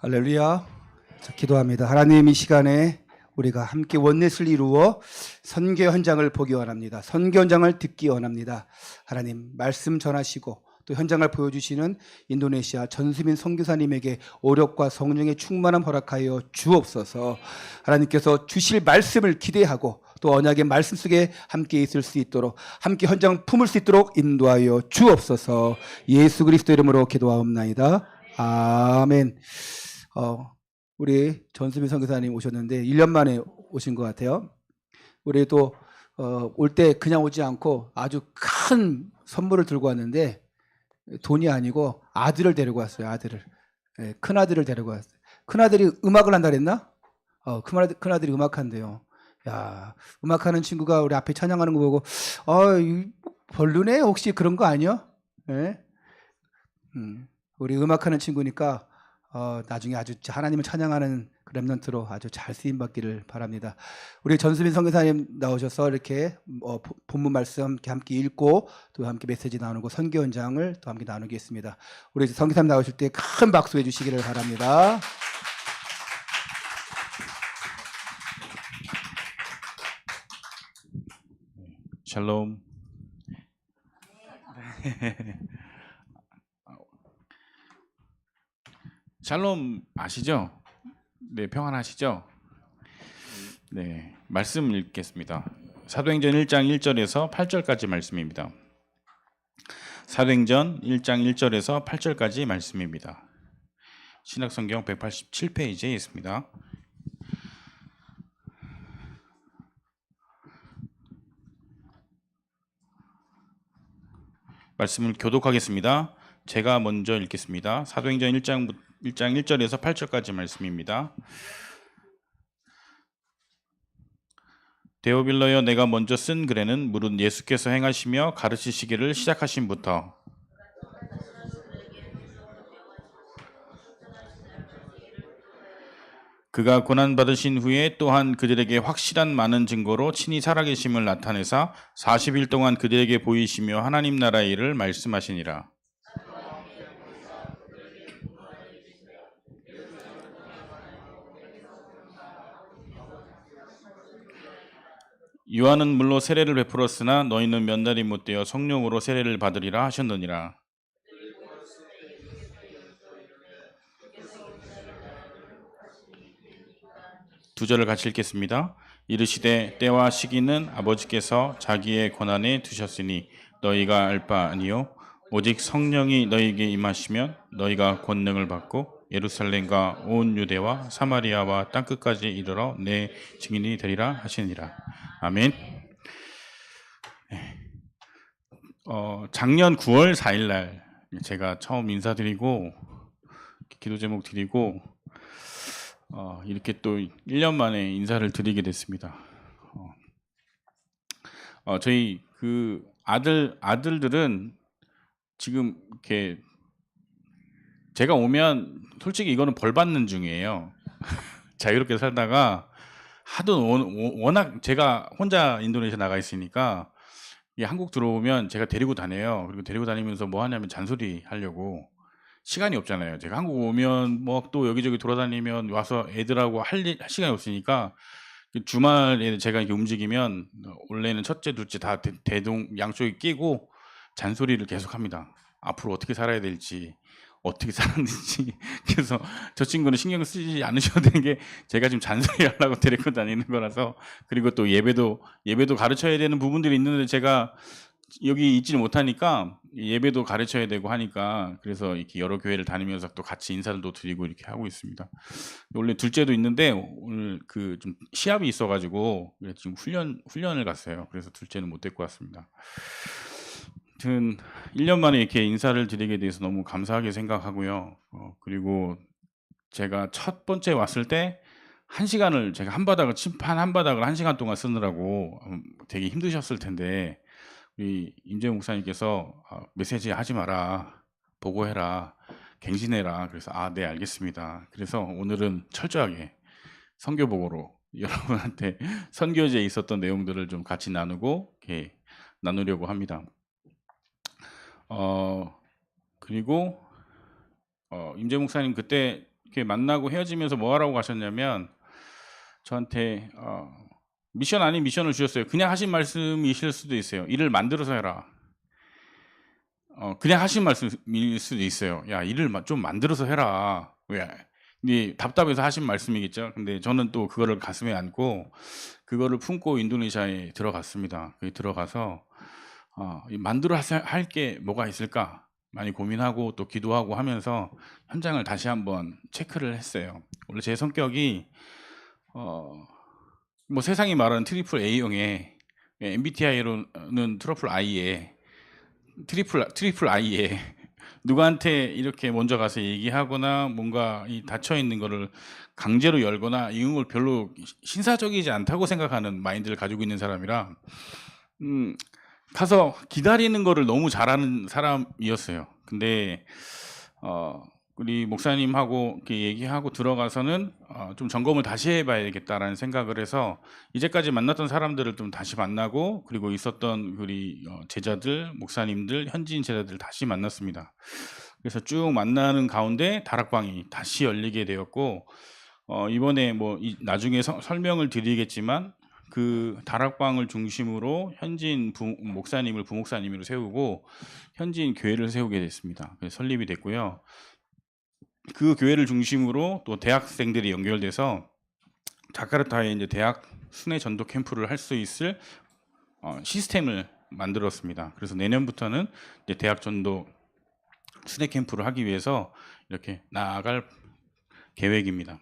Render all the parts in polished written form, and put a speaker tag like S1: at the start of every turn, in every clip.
S1: 할렐루야. 자, 기도합니다. 하나님, 이 시간에 우리가 함께 원넷을 이루어 선교 현장을 보기 원합니다. 선교 현장을 듣기 원합니다. 하나님, 말씀 전하시고 또 현장을 보여주시는 인도네시아 전수민 선교사님에게 오력과 성령의 충만함 허락하여 주옵소서. 하나님께서 주실 말씀을 기대하고 또 언약의 말씀 속에 함께 있을 수 있도록, 함께 현장 품을 수 있도록 인도하여 주옵소서. 예수 그리스도 이름으로 기도하옵나이다. 아멘. 우리 전수민 선교사님 오셨는데 1년 만에 오신 것 같아요. 우리 또 올 때 그냥 오지 않고 아주 큰 선물을 들고 왔는데, 돈이 아니고 아들을 데리고 왔어요. 아들을. 네, 큰 아들을 데리고 왔어요. 큰 아들이 음악을 한다 그랬나? 큰 아들이 음악한대요. 야, 음악하는 친구가 우리 앞에 찬양하는 거 보고 별로네? 혹시 그런 거 아니야? 네? 우리 음악하는 친구니까 나중에 아주 하나님을 찬양하는 그 렘넌트로 아주 잘 쓰임받기를 바랍니다. 우리 전수민 선교사님 나오셔서 이렇게 본문 말씀 함께 읽고 또 함께 메시지 나누고 선교 현장을 또 함께 나누겠습니다. 우리 선교사님 나오실 때 큰 박수 해주시기를 바랍니다.
S2: 샬롬. 샬롬 아시죠? 네, 평안하시죠? 네, 말씀 읽겠습니다. 사도행전 1장 1절에서 8절까지 말씀입니다. 사도행전 1장 1절에서 8절까지 말씀입니다. 신약성경 187페이지에 있습니다. 말씀을 교독하겠습니다. 제가 먼저 읽겠습니다. 사도행전 1장 1절에서 8절까지 말씀입니다. 데오빌러여, 내가 먼저 쓴 글에는 무릇 예수께서 행하시며 가르치시기를 시작하심부터 그가 고난받으신 후에 또한 그들에게 확실한 많은 증거로 친히 살아계심을 나타내사 40일 동안 그들에게 보이시며 하나님 나라의 일을 말씀하시니라. 요한은 물로 세례를 베풀었으나 너희는 몇 날이 못되어 성령으로 세례를 받으리라 하셨느니라. 두 절을 같이 읽겠습니다. 이르시되 때와 시기는 아버지께서 자기의 권한에 두셨으니 너희가 알 바 아니요 오직 성령이 너희에게 임하시면 너희가 권능을 받고 예루살렘과 온 유대와 사마리아와 땅끝까지 이르러 내 증인이 되리라 하시니라. 아멘. 작년 9월 4일 날 제가 처음 인사드리고 기도 제목 드리고 이렇게 또 1년 만에 인사를 드리게 됐습니다. 저희 그 아들들은 지금 이렇게 제가 오면 솔직히 이거는 벌 받는 중이에요. 자유롭게 살다가 하도 워낙 제가 혼자 인도네시아 나가 있으니까 한국 들어오면 제가 데리고 다녀요. 그리고 데리고 다니면서 뭐 하냐면 잔소리 하려고. 시간이 없잖아요. 제가 한국 오면 뭐 또 여기저기 돌아다니면 와서 애들하고 할 시간이 없으니까 주말에 제가 이렇게 움직이면 원래는 첫째, 둘째 다 대동 양쪽에 끼고 잔소리를 계속합니다. 앞으로 어떻게 살아야 될지, 어떻게 살았는지. 그래서 저 친구는 신경 쓰지 않으셔도 되는 게 제가 지금 잔소리 하려고 데리고 다니는 거라서. 그리고 또 예배도 가르쳐야 되는 부분들이 있는데 제가 여기 있지를 못하니까 예배도 가르쳐야 되고 하니까, 그래서 이렇게 여러 교회를 다니면서 또 같이 인사도 드리고 이렇게 하고 있습니다. 원래 둘째도 있는데 오늘 그 좀 시합이 있어가지고 지금 훈련을 갔어요. 그래서 둘째는 못 데리고 왔습니다. 아무튼 1년 만에 이렇게 인사를 드리게 돼서 너무 감사하게 생각하고요. 그리고 제가 첫 번째 왔을 때 1시간을 제가 침판 한 바닥을 1시간 동안 쓰느라고 되게 힘드셨을 텐데, 우리 임재 목사님께서 메시지 하지 마라, 보고해라, 갱신해라. 그래서 네, 알겠습니다. 그래서 오늘은 철저하게 선교복으로 여러분한테 선교제에 있었던 내용들을 좀 같이 이렇게 나누려고 합니다. 그리고 임재 목사님 그때 이렇게 만나고 헤어지면서 뭐 하라고 가셨냐면 저한테 미션 아닌 미션을 주셨어요. 그냥 하신 말씀이실 수도 있어요. 일을 만들어서 해라. 그냥 하신 말씀일 수도 있어요. 야, 일을 좀 만들어서 해라. 왜? 네, 답답해서 하신 말씀이겠죠. 근데 저는 또 그거를 가슴에 안고 그거를 품고 인도네시아에 들어갔습니다. 거기 들어가서 만들어 할 게 뭐가 있을까 많이 고민하고 또 기도하고 하면서 현장을 다시 한번 체크를 했어요. 원래 제 성격이 뭐 세상이 말하는 트리플 A형의 MBTI로는 트리플 I에 누구한테 이렇게 먼저 가서 얘기하거나 뭔가 이 닫혀 있는 거를 강제로 열거나 이런 걸 별로 신사적이지 않다고 생각하는 마인드를 가지고 있는 사람이라 가서 기다리는 거를 너무 잘하는 사람이었어요. 근데 우리 목사님하고 이렇게 얘기하고 들어가서는 좀 점검을 다시 해봐야겠다라는 생각을 해서 이제까지 만났던 사람들을 좀 다시 만나고 그리고 있었던 우리 제자들, 목사님들, 현지인 제자들 다시 만났습니다. 그래서 쭉 만나는 가운데 다락방이 다시 열리게 되었고 이번에 뭐 나중에 설명을 드리겠지만 그 다락방을 중심으로 현지인 목사님을 부목사님으로 세우고 현지인 교회를 세우게 됐습니다. 그래서 설립이 됐고요. 그 교회를 중심으로 또 대학생들이 연결돼서 자카르타에 이제 대학 순회 전도 캠프를 할 수 있을 시스템을 만들었습니다. 그래서 내년부터는 이제 대학 전도 순회 캠프를 하기 위해서 이렇게 나아갈 계획입니다.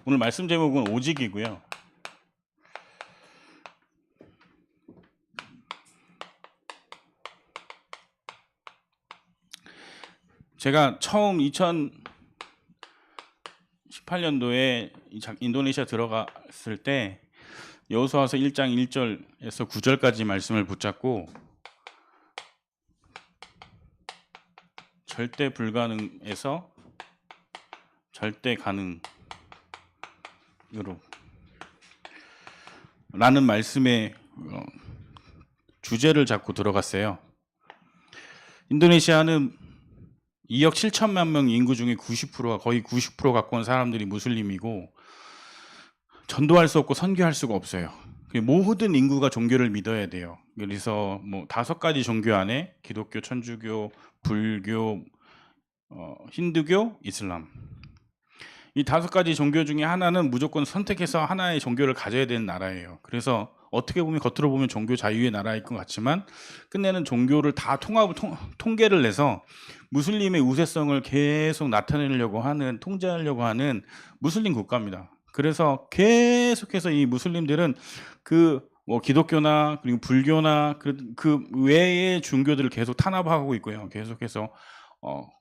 S2: 오늘 말씀 제목은 오직이고요. 제가 처음 2018년도에 인도네시아 들어갔을 때 여호수아서 1장 1절에서 9절까지 말씀을 붙잡고 절대 불가능에서 절대 가능으로 라는 말씀의 주제를 잡고 들어갔어요. 인도네시아는 2억 7천만 명 인구 중에 90%가 거의 90% 갖고 온 사람들이 무슬림이고 전도할 수 없고 선교할 수가 없어요. 모든 인구가 종교를 믿어야 돼요. 그래서 뭐 5가지 종교 안에 기독교, 천주교, 불교, 힌두교, 이슬람 이 5가지 종교 중에 하나는 무조건 선택해서 하나의 종교를 가져야 되는 나라예요. 그래서 어떻게 보면 겉으로 보면 종교 자유의 나라일 것 같지만 끝내는 종교를 다 통계를 내서 무슬림의 우세성을 계속 나타내려고 하는 통제하려고 하는 무슬림 국가입니다. 그래서 계속해서 이 무슬림들은 뭐 기독교나 그리고 불교나 그 외의 종교들을 계속 탄압하고 있고요. 계속해서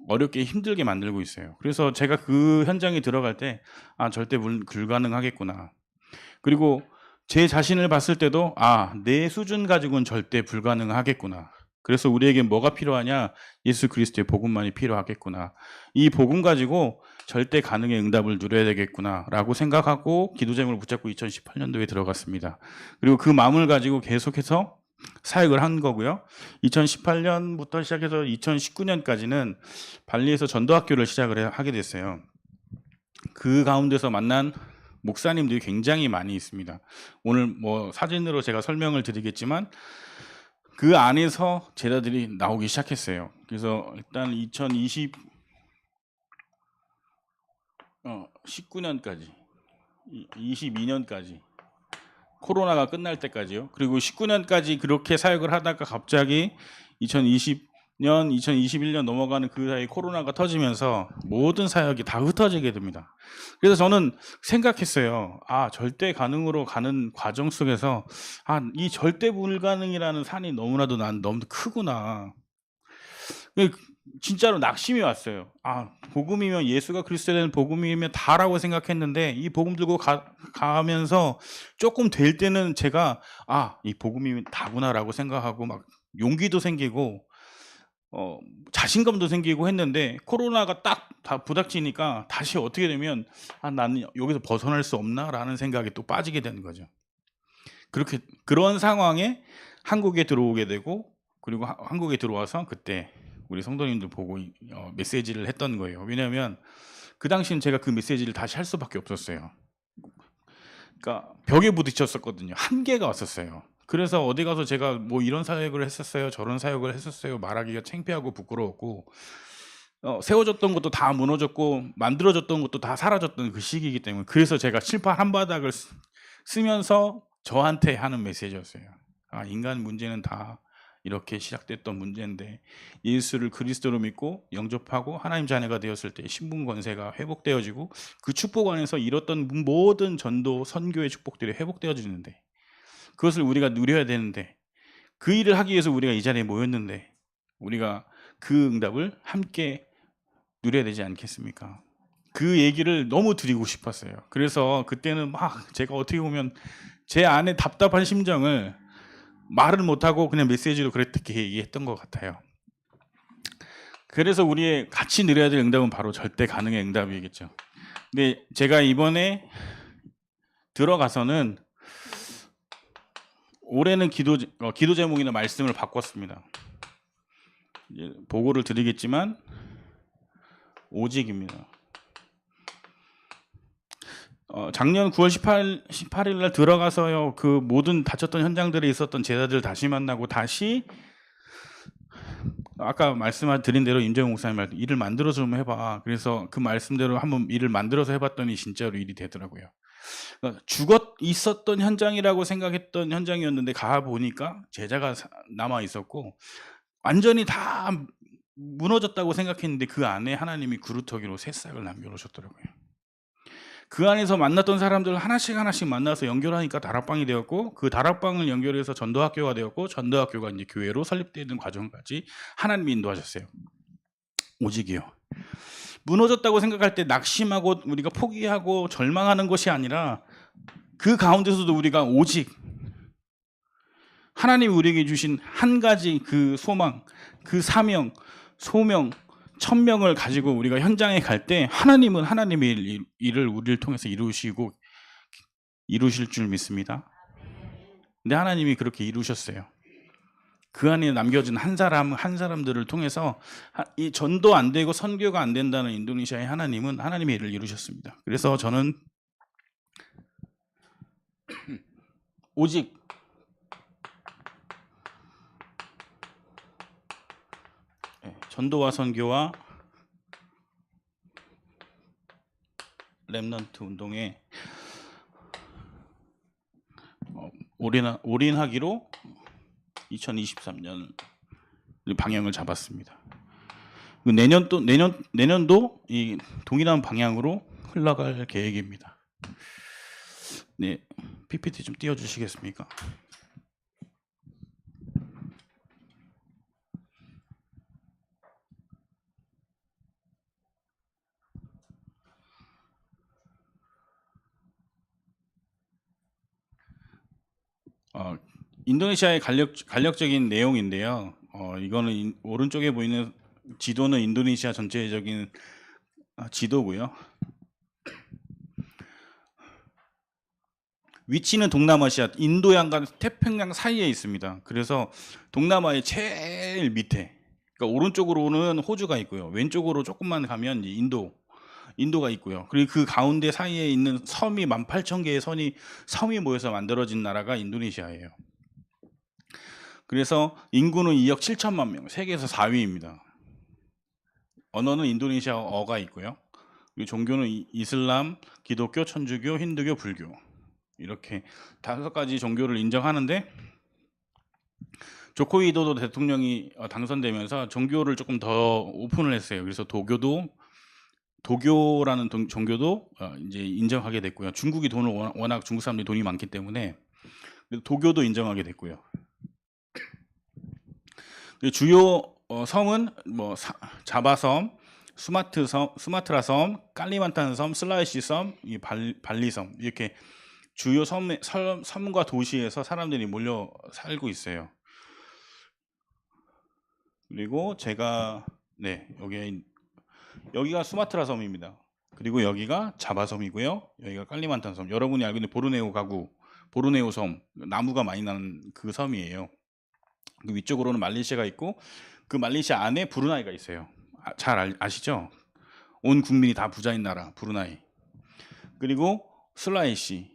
S2: 어렵게 힘들게 만들고 있어요. 그래서 제가 그 현장에 들어갈 때 절대 불가능하겠구나. 그리고 제 자신을 봤을 때도 내 수준 가지고는 절대 불가능하겠구나. 그래서 우리에게 뭐가 필요하냐? 예수 그리스도의 복음만이 필요하겠구나. 이 복음 가지고 절대 가능의 응답을 누려야 되겠구나 라고 생각하고 기도 제목을 붙잡고 2018년도에 들어갔습니다. 그리고 그 마음을 가지고 계속해서 사역을 한 거고요. 2018년부터 시작해서 2019년까지는 발리에서 전도학교를 시작을 하게 됐어요. 그 가운데서 만난 목사님들이 굉장히 많이 있습니다. 오늘 뭐 사진으로 제가 설명을 드리겠지만 그 안에서 제자들이 나오기 시작했어요. 그래서 일단 19년까지 22년까지 코로나가 끝날 때까지요. 그리고 19년까지 그렇게 사역을 하다가 갑자기 2020년, 2021년 넘어가는 그 사이 코로나가 터지면서 모든 사역이 다 흩어지게 됩니다. 그래서 저는 생각했어요. 절대 가능으로 가는 과정 속에서 이 절대 불가능이라는 산이 너무나도 난 너무 크구나. 진짜로 낙심이 왔어요. 복음이면 예수가 그리스도에 대한 복음이면 다라고 생각했는데 이 복음 들고 가면서 조금 될 때는 제가 이 복음이면 다구나라고 생각하고 막 용기도 생기고 자신감도 생기고 했는데 코로나가 딱 다 부닥치니까 다시 어떻게 되면 나는 여기서 벗어날 수 없나라는 생각이 또 빠지게 되는 거죠. 그런 상황에 한국에 들어오게 되고 그리고 한국에 들어와서 그때 우리 성도님들 보고 메시지를 했던 거예요. 왜냐하면 그 당시엔 제가 그 메시지를 다시 할 수밖에 없었어요. 그러니까 벽에 부딪혔었거든요. 한계가 왔었어요. 그래서 어디 가서 제가 뭐 이런 사역을 했었어요, 저런 사역을 했었어요 말하기가 창피하고 부끄러웠고, 세워졌던 것도 다 무너졌고 만들어졌던 것도 다 사라졌던 그 시기이기 때문에, 그래서 제가 칠판 한 바닥을 쓰면서 저한테 하는 메시지였어요. 아, 인간 문제는 다 이렇게 시작됐던 문제인데, 예수를 그리스도로 믿고 영접하고 하나님 자녀가 되었을 때 신분 권세가 회복되어지고, 그 축복 안에서 잃었던 모든 전도 선교의 축복들이 회복되어지는데, 그것을 우리가 누려야 되는데, 그 일을 하기 위해서 우리가 이 자리에 모였는데, 우리가 그 응답을 함께 누려야 되지 않겠습니까? 그 얘기를 너무 드리고 싶었어요. 그래서 그때는 막 제가 어떻게 보면 제 안에 답답한 심정을 말을 못하고 그냥 메시지로 그렇게 얘기했던 것 같아요. 그래서 우리의 같이 누려야 될 응답은 바로 절대 가능의 응답이겠죠. 근데 제가 이번에 들어가서는 올해는 기도 제목이나 말씀을 바꿨습니다. 이제 보고를 드리겠지만 오직입니다. 작년 9월 18일 날 들어가서요, 그 모든 다쳤던 현장들에 있었던 제자들 다시 만나고, 다시 아까 말씀드린 대로 임재용 목사님 말 일을 만들어서 좀 해봐. 그래서 그 말씀대로 한번 일을 만들어서 해봤더니 진짜로 일이 되더라고요. 죽어 있었던 현장이라고 생각했던 현장이었는데 가보니까 제자가 남아 있었고, 완전히 다 무너졌다고 생각했는데 그 안에 하나님이 구루터기로 새싹을 남겨놓으셨더라고요. 그 안에서 만났던 사람들 하나씩 만나서 연결하니까 다락방이 되었고, 그 다락방을 연결해서 전도학교가 되었고, 전도학교가 이제 교회로 설립되는 과정까지 하나님이 인도하셨어요. 오직이요. 무너졌다고 생각할 때 낙심하고 우리가 포기하고 절망하는 것이 아니라, 그 가운데서도 우리가 오직 하나님이 우리에게 주신 한 가지 그 소망, 그 사명, 소명, 천명을 가지고 우리가 현장에 갈 때 하나님은 하나님의 일을 우리를 통해서 이루실 줄 믿습니다. 근데 하나님이 그렇게 이루셨어요. 그 안에 남겨진 한 사람들을 통해서 이 전도 안 되고 선교가 안 된다는 인도네시아의 하나님은 하나님의 일을 이루셨습니다. 그래서 저는 오직 전도와 선교와 렘넌트 운동에 올인하기로 2023년 방향을 잡았습니다. 내년도 이 동일한 방향으로 흘러갈 계획입니다. 네, PPT 좀 띄워주시겠습니까? 인도네시아의 간략적인 내용인데요. 이거는 오른쪽에 보이는 지도는 인도네시아 전체적인 지도고요. 위치는 동남아시아, 인도양과 태평양 사이에 있습니다. 그래서 동남아의 제일 밑에, 그러니까 오른쪽으로는 호주가 있고요, 왼쪽으로 조금만 가면 인도가 있고요. 그리고 그 가운데 사이에 있는 섬이 18,000개의 섬이 모여서 만들어진 나라가 인도네시아예요. 그래서 인구는 2억 7천만 명, 세계에서 4위입니다. 언어는 인도네시아어가 있고요. 그리고 종교는 이슬람, 기독교, 천주교, 힌두교, 불교, 이렇게 5가지 종교를 인정하는데, 조코 위도도 대통령이 당선되면서 종교를 조금 더 오픈을 했어요. 그래서 도교라는 종교도 이제 인정하게 됐고요. 중국이 워낙 중국 사람들이 돈이 많기 때문에 도교도 인정하게 됐고요. 주요 섬은 뭐 자바섬, 수마트라섬, 깔리만탄섬, 슬라웨시섬, 발리섬, 이렇게 주요 섬과 도시에서 사람들이 몰려 살고 있어요. 그리고 제가 여기가 수마트라 섬입니다. 그리고 여기가 자바섬이고요. 여기가 깔리만탄섬. 여러분이 알고 있는 보르네오 섬, 나무가 많이 나는 그 섬이에요. 그 위쪽으로는 말레이시아가 있고, 그 말레이시아 안에 브루나이가 있어요. 잘 아시죠? 온 국민이 다 부자인 나라 브루나이. 그리고 슬라이시,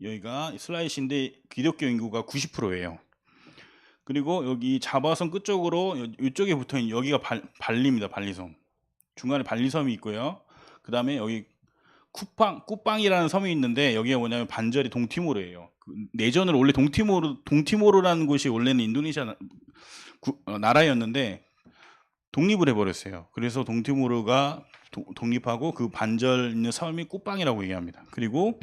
S2: 여기가 슬라이시인데 기독교 인구가 90%예요. 그리고 여기 자바섬 끝쪽으로 이쪽에 붙어있는 여기가 발리입니다. 발리섬. 중간에 발리섬이 있고요. 그 다음에 여기 쿠팡이라는 섬이 있는데 여기가 뭐냐면 반절이 동티모르예요. 내전을 원래 동티모르라는 곳이 원래는 인도네시아 나라였는데 독립을 해버렸어요. 그래서 동티모르가 독립하고 그 반절 있는 섬이 꾸빵이라고 얘기합니다. 그리고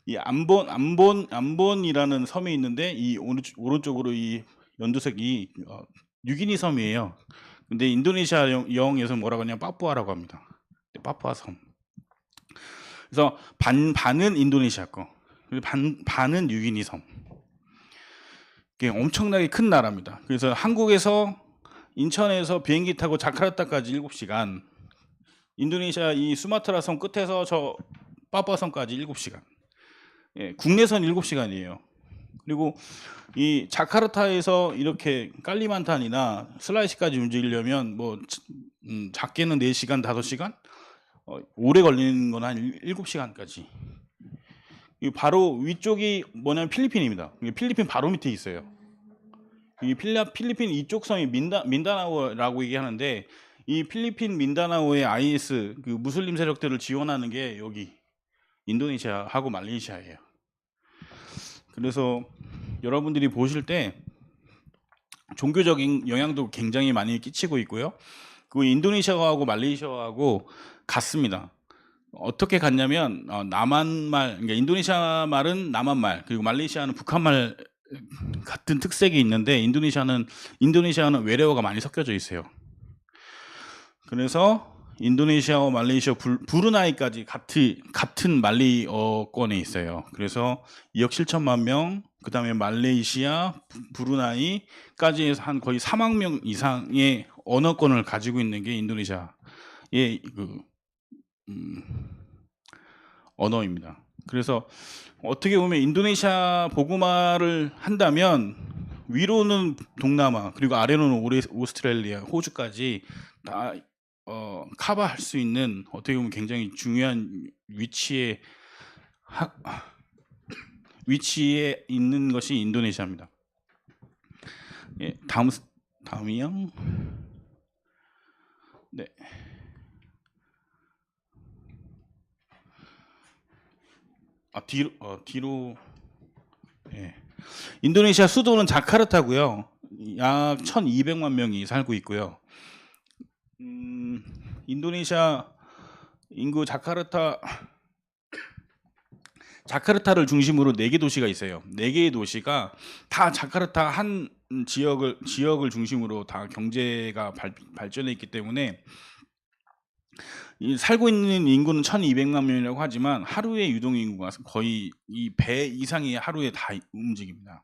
S2: 이 암본이라는 섬이 있는데 이 오른쪽으로 이 연두색이 뉴기니 섬이에요. 근데 인도네시아 영에서 뭐라고 하냐면 파푸아라고 합니다. 파푸아 섬. 그래서 반은 인도네시아 거, 그리고 반은 뉴기니 섬. 이게 엄청나게 큰 나라입니다. 그래서 한국에서 인천에서 비행기 타고 자카르타까지 7시간, 인도네시아 이 수마트라 섬 끝에서 저 파푸아 섬까지 7시간. 예, 국내선 7시간이에요. 그리고 이 자카르타에서 이렇게 깔리만탄이나 슬라이시까지 움직이려면 뭐 작게는 4시간, 5시간, 오래 걸리는 건 한 7시간까지. 바로 위쪽이 뭐냐면 필리핀입니다. 필리핀 바로 밑에 있어요. 이 필리핀 이쪽 섬이 민다나오라고 얘기하는데, 이 필리핀 민다나오의 IS 그 무슬림 세력들을 지원하는 게 여기 인도네시아하고 말레이시아예요. 그래서 여러분들이 보실 때 종교적인 영향도 굉장히 많이 끼치고 있고요. 그 인도네시아하고 말레이시아하고 같습니다. 어떻게 같냐면 남한말, 그러니까 인도네시아 말은 남한말, 그리고 말레이시아는 북한말 같은 특색이 있는데 인도네시아는 외래어가 많이 섞여져 있어요. 그래서 인도네시아와 말레이시아, 브루나이까지 같은 말레이어권에 있어요. 그래서 2억 7천만 명, 그 다음에 말레이시아, 브루나이까지 해서 한 거의 3억 명 이상의 언어권을 가지고 있는 게 인도네시아의 언어입니다. 그래서 어떻게 보면 인도네시아 복음화를 한다면 위로는 동남아, 그리고 아래로는 오스트레일리아, 호주까지 다 커버할 수 있는, 어떻게 보면 굉장히 중요한 위치에 있는 것이 인도네시아입니다. 예, 다음이요. 네. 뒤로. 예. 인도네시아 수도는 자카르타고요. 약 1,200만 명이 살고 있고요. 인도네시아 인구 자카르타를 중심으로 4개 도시가 있어요. 4개의 도시가 다 자카르타 한 지역을 중심으로 다 경제가 발전해 있기 때문에 살고 있는 인구는 1,200만 명이라고 하지만 하루의 유동 인구가 거의 이 배 이상이 하루에 다 움직입니다.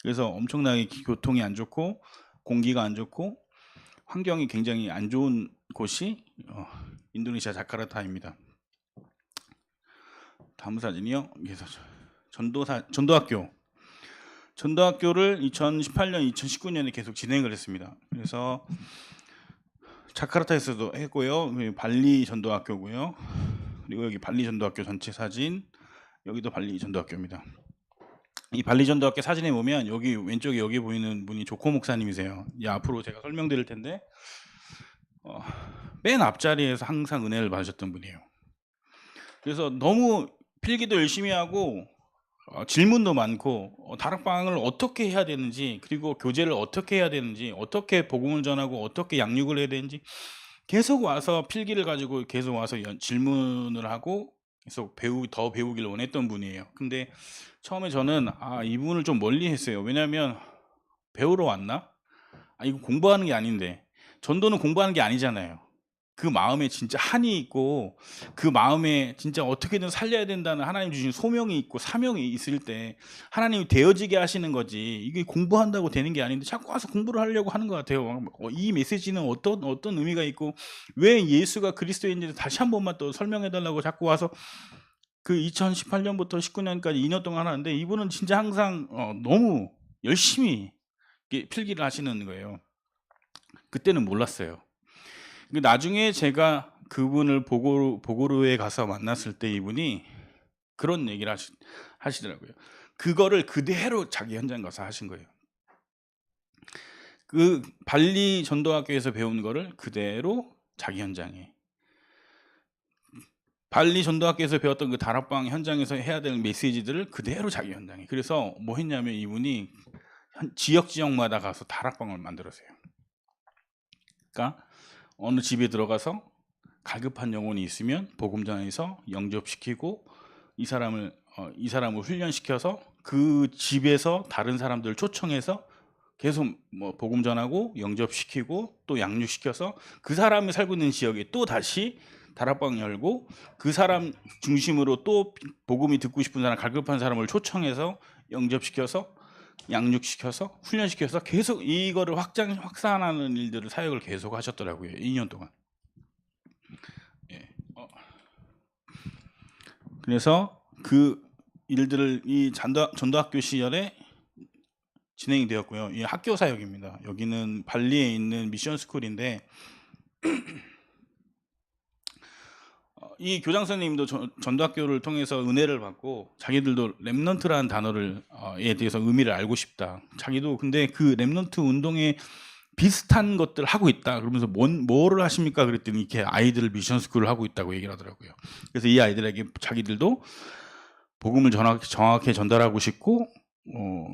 S2: 그래서 엄청나게 교통이 안 좋고 공기가 안 좋고 환경이 굉장히 안 좋은 곳이 인도네시아 자카르타입니다. 다음 사진이요. 그래서 전도학교를 2018년, 2019년에 계속 진행을 했습니다. 그래서 자카르타에서도 했고요. 발리 전도학교고요. 그리고 여기 발리 전도학교 전체 사진, 여기도 발리 전도학교입니다. 이 발리 전도학교 사진에 보면 여기 왼쪽에 여기 보이는 분이 조코 목사님이세요. 앞으로 제가 설명드릴 텐데 맨 앞자리에서 항상 은혜를 받으셨던 분이에요. 그래서 너무 필기도 열심히 하고 질문도 많고 다락방을 어떻게 해야 되는지, 그리고 교제를 어떻게 해야 되는지, 어떻게 복음을 전하고 어떻게 양육을 해야 되는지 계속 와서 필기를 가지고 계속 와서 질문을 하고 계속 더 배우기를 원했던 분이에요. 근데 처음에 저는 이분을 좀 멀리 했어요. 왜냐하면 배우러 왔나? 이거 공부하는 게 아닌데, 전도는 공부하는 게 아니잖아요. 그 마음에 진짜 한이 있고 그 마음에 진짜 어떻게든 살려야 된다는 하나님 주신 소명이 있고 사명이 있을 때 하나님이 되어지게 하시는 거지, 이게 공부한다고 되는 게 아닌데 자꾸 와서 공부를 하려고 하는 것 같아요. 이 메시지는 어떤 의미가 있고 왜 예수가 그리스도인지 다시 한 번만 또 설명해 달라고 자꾸 와서 그 2018년부터 19년까지 2년 동안 하는데, 이분은 진짜 항상 너무 열심히 필기를 하시는 거예요. 그때는 몰랐어요. 나중에 제가 그분을 보고로에 가서 만났을 때 이분이 그런 얘기를 하시더라고요. 그거를 그대로 자기 현장 가서 하신 거예요. 그 발리 전도학교에서 배운 거를 그대로 자기 현장에, 발리 전도학교에서 배웠던 그 다락방 현장에서 해야 될 메시지들을 그대로 자기 현장에. 그래서 뭐 했냐면 이분이 지역마다 가서 다락방을 만들었어요. 그러니까 어느 집에 들어가서 갈급한 영혼이 있으면 복음 전해서 영접시키고 이 사람을 훈련시켜서 그 집에서 다른 사람들을 초청해서 계속 뭐 복음 전하고 영접시키고 또 양육시켜서 그 사람이 살고 있는 지역에 또 다시 다락방 열고 그 사람 중심으로 또 복음이 듣고 싶은 사람, 갈급한 사람을 초청해서 영접시켜서 양육시켜서 훈련시켜서 계속 이거를 확산하는 일들을, 사역을 계속 하셨더라고요. 2년 동안. 예. 그래서 그 일들을 이 전도학교 시절에 진행이 되었고요. 이 학교 사역입니다. 여기는 발리에 있는 미션 스쿨인데 이 교장 선생님도 전도학교를 통해서 은혜를 받고 자기들도 렘넌트라는 단어를 에 대해서 의미를 알고 싶다. 자기도 근데 그 렘넌트 운동에 비슷한 것들 하고 있다. 그러면서 뭐를 하십니까? 그랬더니 이렇게 아이들 미션 스쿨을 하고 있다고 얘기를 하더라고요. 그래서 이 아이들에게 자기들도 복음을 정확히 전달하고 싶고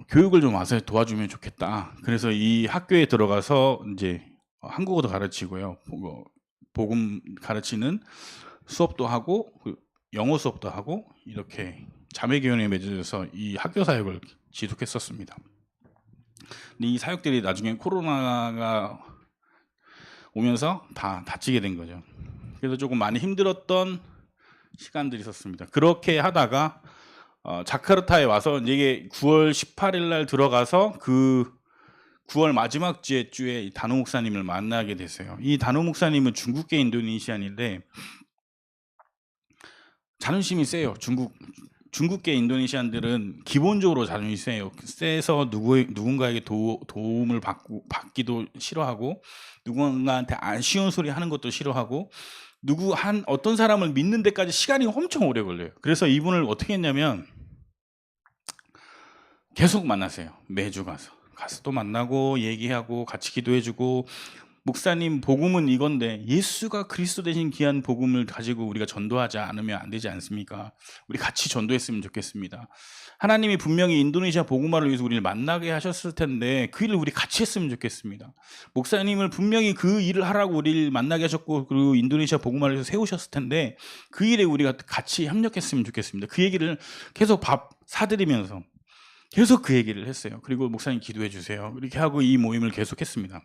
S2: 교육을 좀 와서 도와주면 좋겠다. 그래서 이 학교에 들어가서 이제 한국어도 가르치고요. 복음 가르치는 수업도 하고 영어 수업도 하고 이렇게 자매교연에 맺어져서 이 학교 사역을 지속했었습니다. 근데 이 사역들이 나중에 코로나가 오면서 다 닫히게 된 거죠. 그래서 조금 많이 힘들었던 시간들이 있었습니다. 그렇게 하다가 자카르타에 와서 이게 9월 18일 날 들어가서 그 9월 마지막 주에 다노 목사님을 만나게 됐어요. 이 다노 목사님은 중국계 인도네시안인데 자존심이 세요. 중국계 인도네시안들은 기본적으로 자존심이 세서 누군가에게 도움을 받기도 싫어하고 누군가한테 안 쉬운 소리 하는 것도 싫어하고 어떤 사람을 믿는 데까지 시간이 엄청 오래 걸려요. 그래서 이분을 어떻게 했냐면 계속 만나세요. 매주 가서 또 만나고 얘기하고 같이 기도해주고, 목사님 복음은 이건데 예수가 그리스도 되신 귀한 복음을 가지고 우리가 전도하지 않으면 안 되지 않습니까? 우리 같이 전도했으면 좋겠습니다. 하나님이 분명히 인도네시아 복음화를 위해서 우리를 만나게 하셨을 텐데 그 일을 우리 같이 했으면 좋겠습니다. 목사님을 분명히 그 일을 하라고 우리를 만나게 하셨고 그리고 인도네시아 복음화를 위해서 세우셨을 텐데 그 일에 우리가 같이 협력했으면 좋겠습니다. 그 얘기를 계속 밥 사드리면서 계속 그 얘기를 했어요. 그리고 목사님 기도해 주세요. 이렇게 하고 이 모임을 계속했습니다.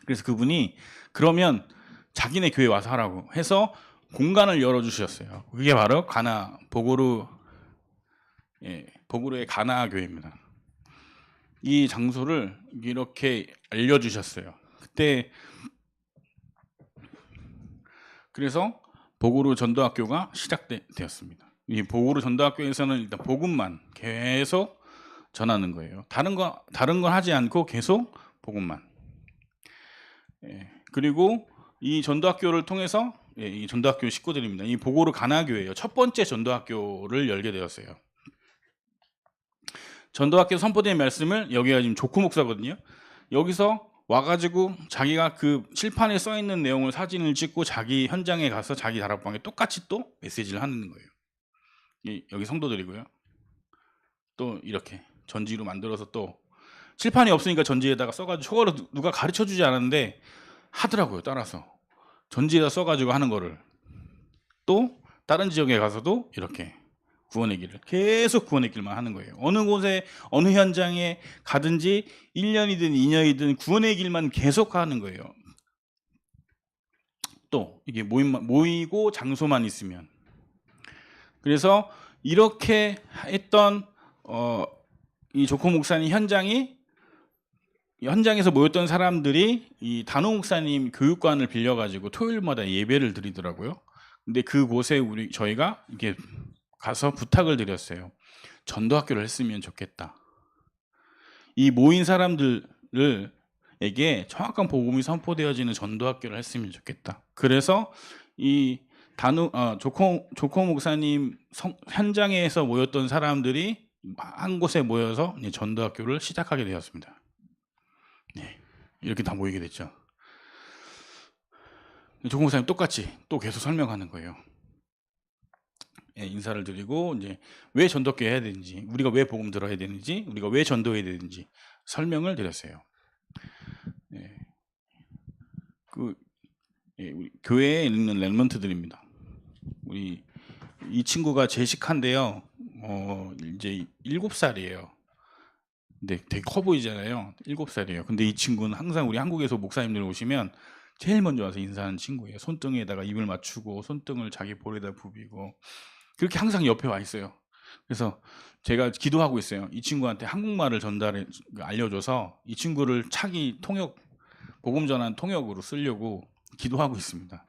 S2: 그래서 그분이 그러면 자기네 교회 와서 하라고 해서 공간을 열어주셨어요. 그게 바로 보고르의 가나 교회입니다. 이 장소를 이렇게 알려주셨어요. 그때 그래서 보고르 전도학교가 시작되었습니다. 이 보고르 전도학교에서는 일단 복음만 계속 전하는 거예요. 다른 건 하지 않고 계속 복음만. 그리고 이 전도학교를 통해서 이 전도학교 식구들입니다. 이 보고르 가나교회예요. 첫 번째 전도학교를 열게 되었어요. 전도학교 선포된 말씀을, 여기가 지금 조쿠 목사거든요. 여기서 와가지고 자기가 그 칠판에 써 있는 내용을 사진을 찍고 자기 현장에 가서 자기 다락방에 똑같이 또 메시지를 하는 거예요. 여기 성도들이고요. 또 이렇게 전지로 만들어서 또 칠판이 없으니까 전지에다가 써가지고 저거를 누가 가르쳐주지 않았는데 하더라고요. 따라서 전지에다 써가지고 하는 거를 또 다른 지역에 가서도 이렇게 구원의 길을 계속 구원의 길만 하는 거예요. 어느 곳에 어느 현장에 가든지 1년이든 2년이든 구원의 길만 계속 하는 거예요. 또 이게 모이고 장소만 있으면. 그래서 이렇게 했던 이 조코 목사님 현장에서 모였던 사람들이 이 다노 목사님 교육관을 빌려가지고 토요일마다 예배를 드리더라고요. 근데 그곳에 저희가 이렇게 가서 부탁을 드렸어요. 전도학교를 했으면 좋겠다. 이 모인 사람들을 사람들에게 정확한 복음이 선포되어지는 전도학교를 했으면 좋겠다. 그래서 이 조코 목사님 현장에서 모였던 사람들이 한 곳에 모여서 이제 전도학교를 시작하게 되었습니다. 네, 이렇게 다 모이게 됐죠. 조코 목사님 똑같이 또 계속 설명하는 거예요. 예, 인사를 드리고 이제 왜 전도학교 해야 되는지, 우리가 왜 복음 들어야 되는지, 우리가 왜 전도해야 되는지 설명을 드렸어요. 예, 우리 교회에 있는 랩런트들입니다. 우리 이 친구가 제식한데요. 이제 7살이에요. 근데 되게 커 보이잖아요. 7살이에요. 근데 이 친구는 항상 우리 한국에서 목사님들 오시면 제일 먼저 와서 인사하는 친구예요. 손등에다가 입을 맞추고 손등을 자기 볼에다 부비고 그렇게 항상 옆에 와 있어요. 그래서 제가 기도하고 있어요. 이 친구한테 한국말을 알려줘서 이 친구를 차기 복음 전환 통역으로 쓰려고 기도하고 있습니다.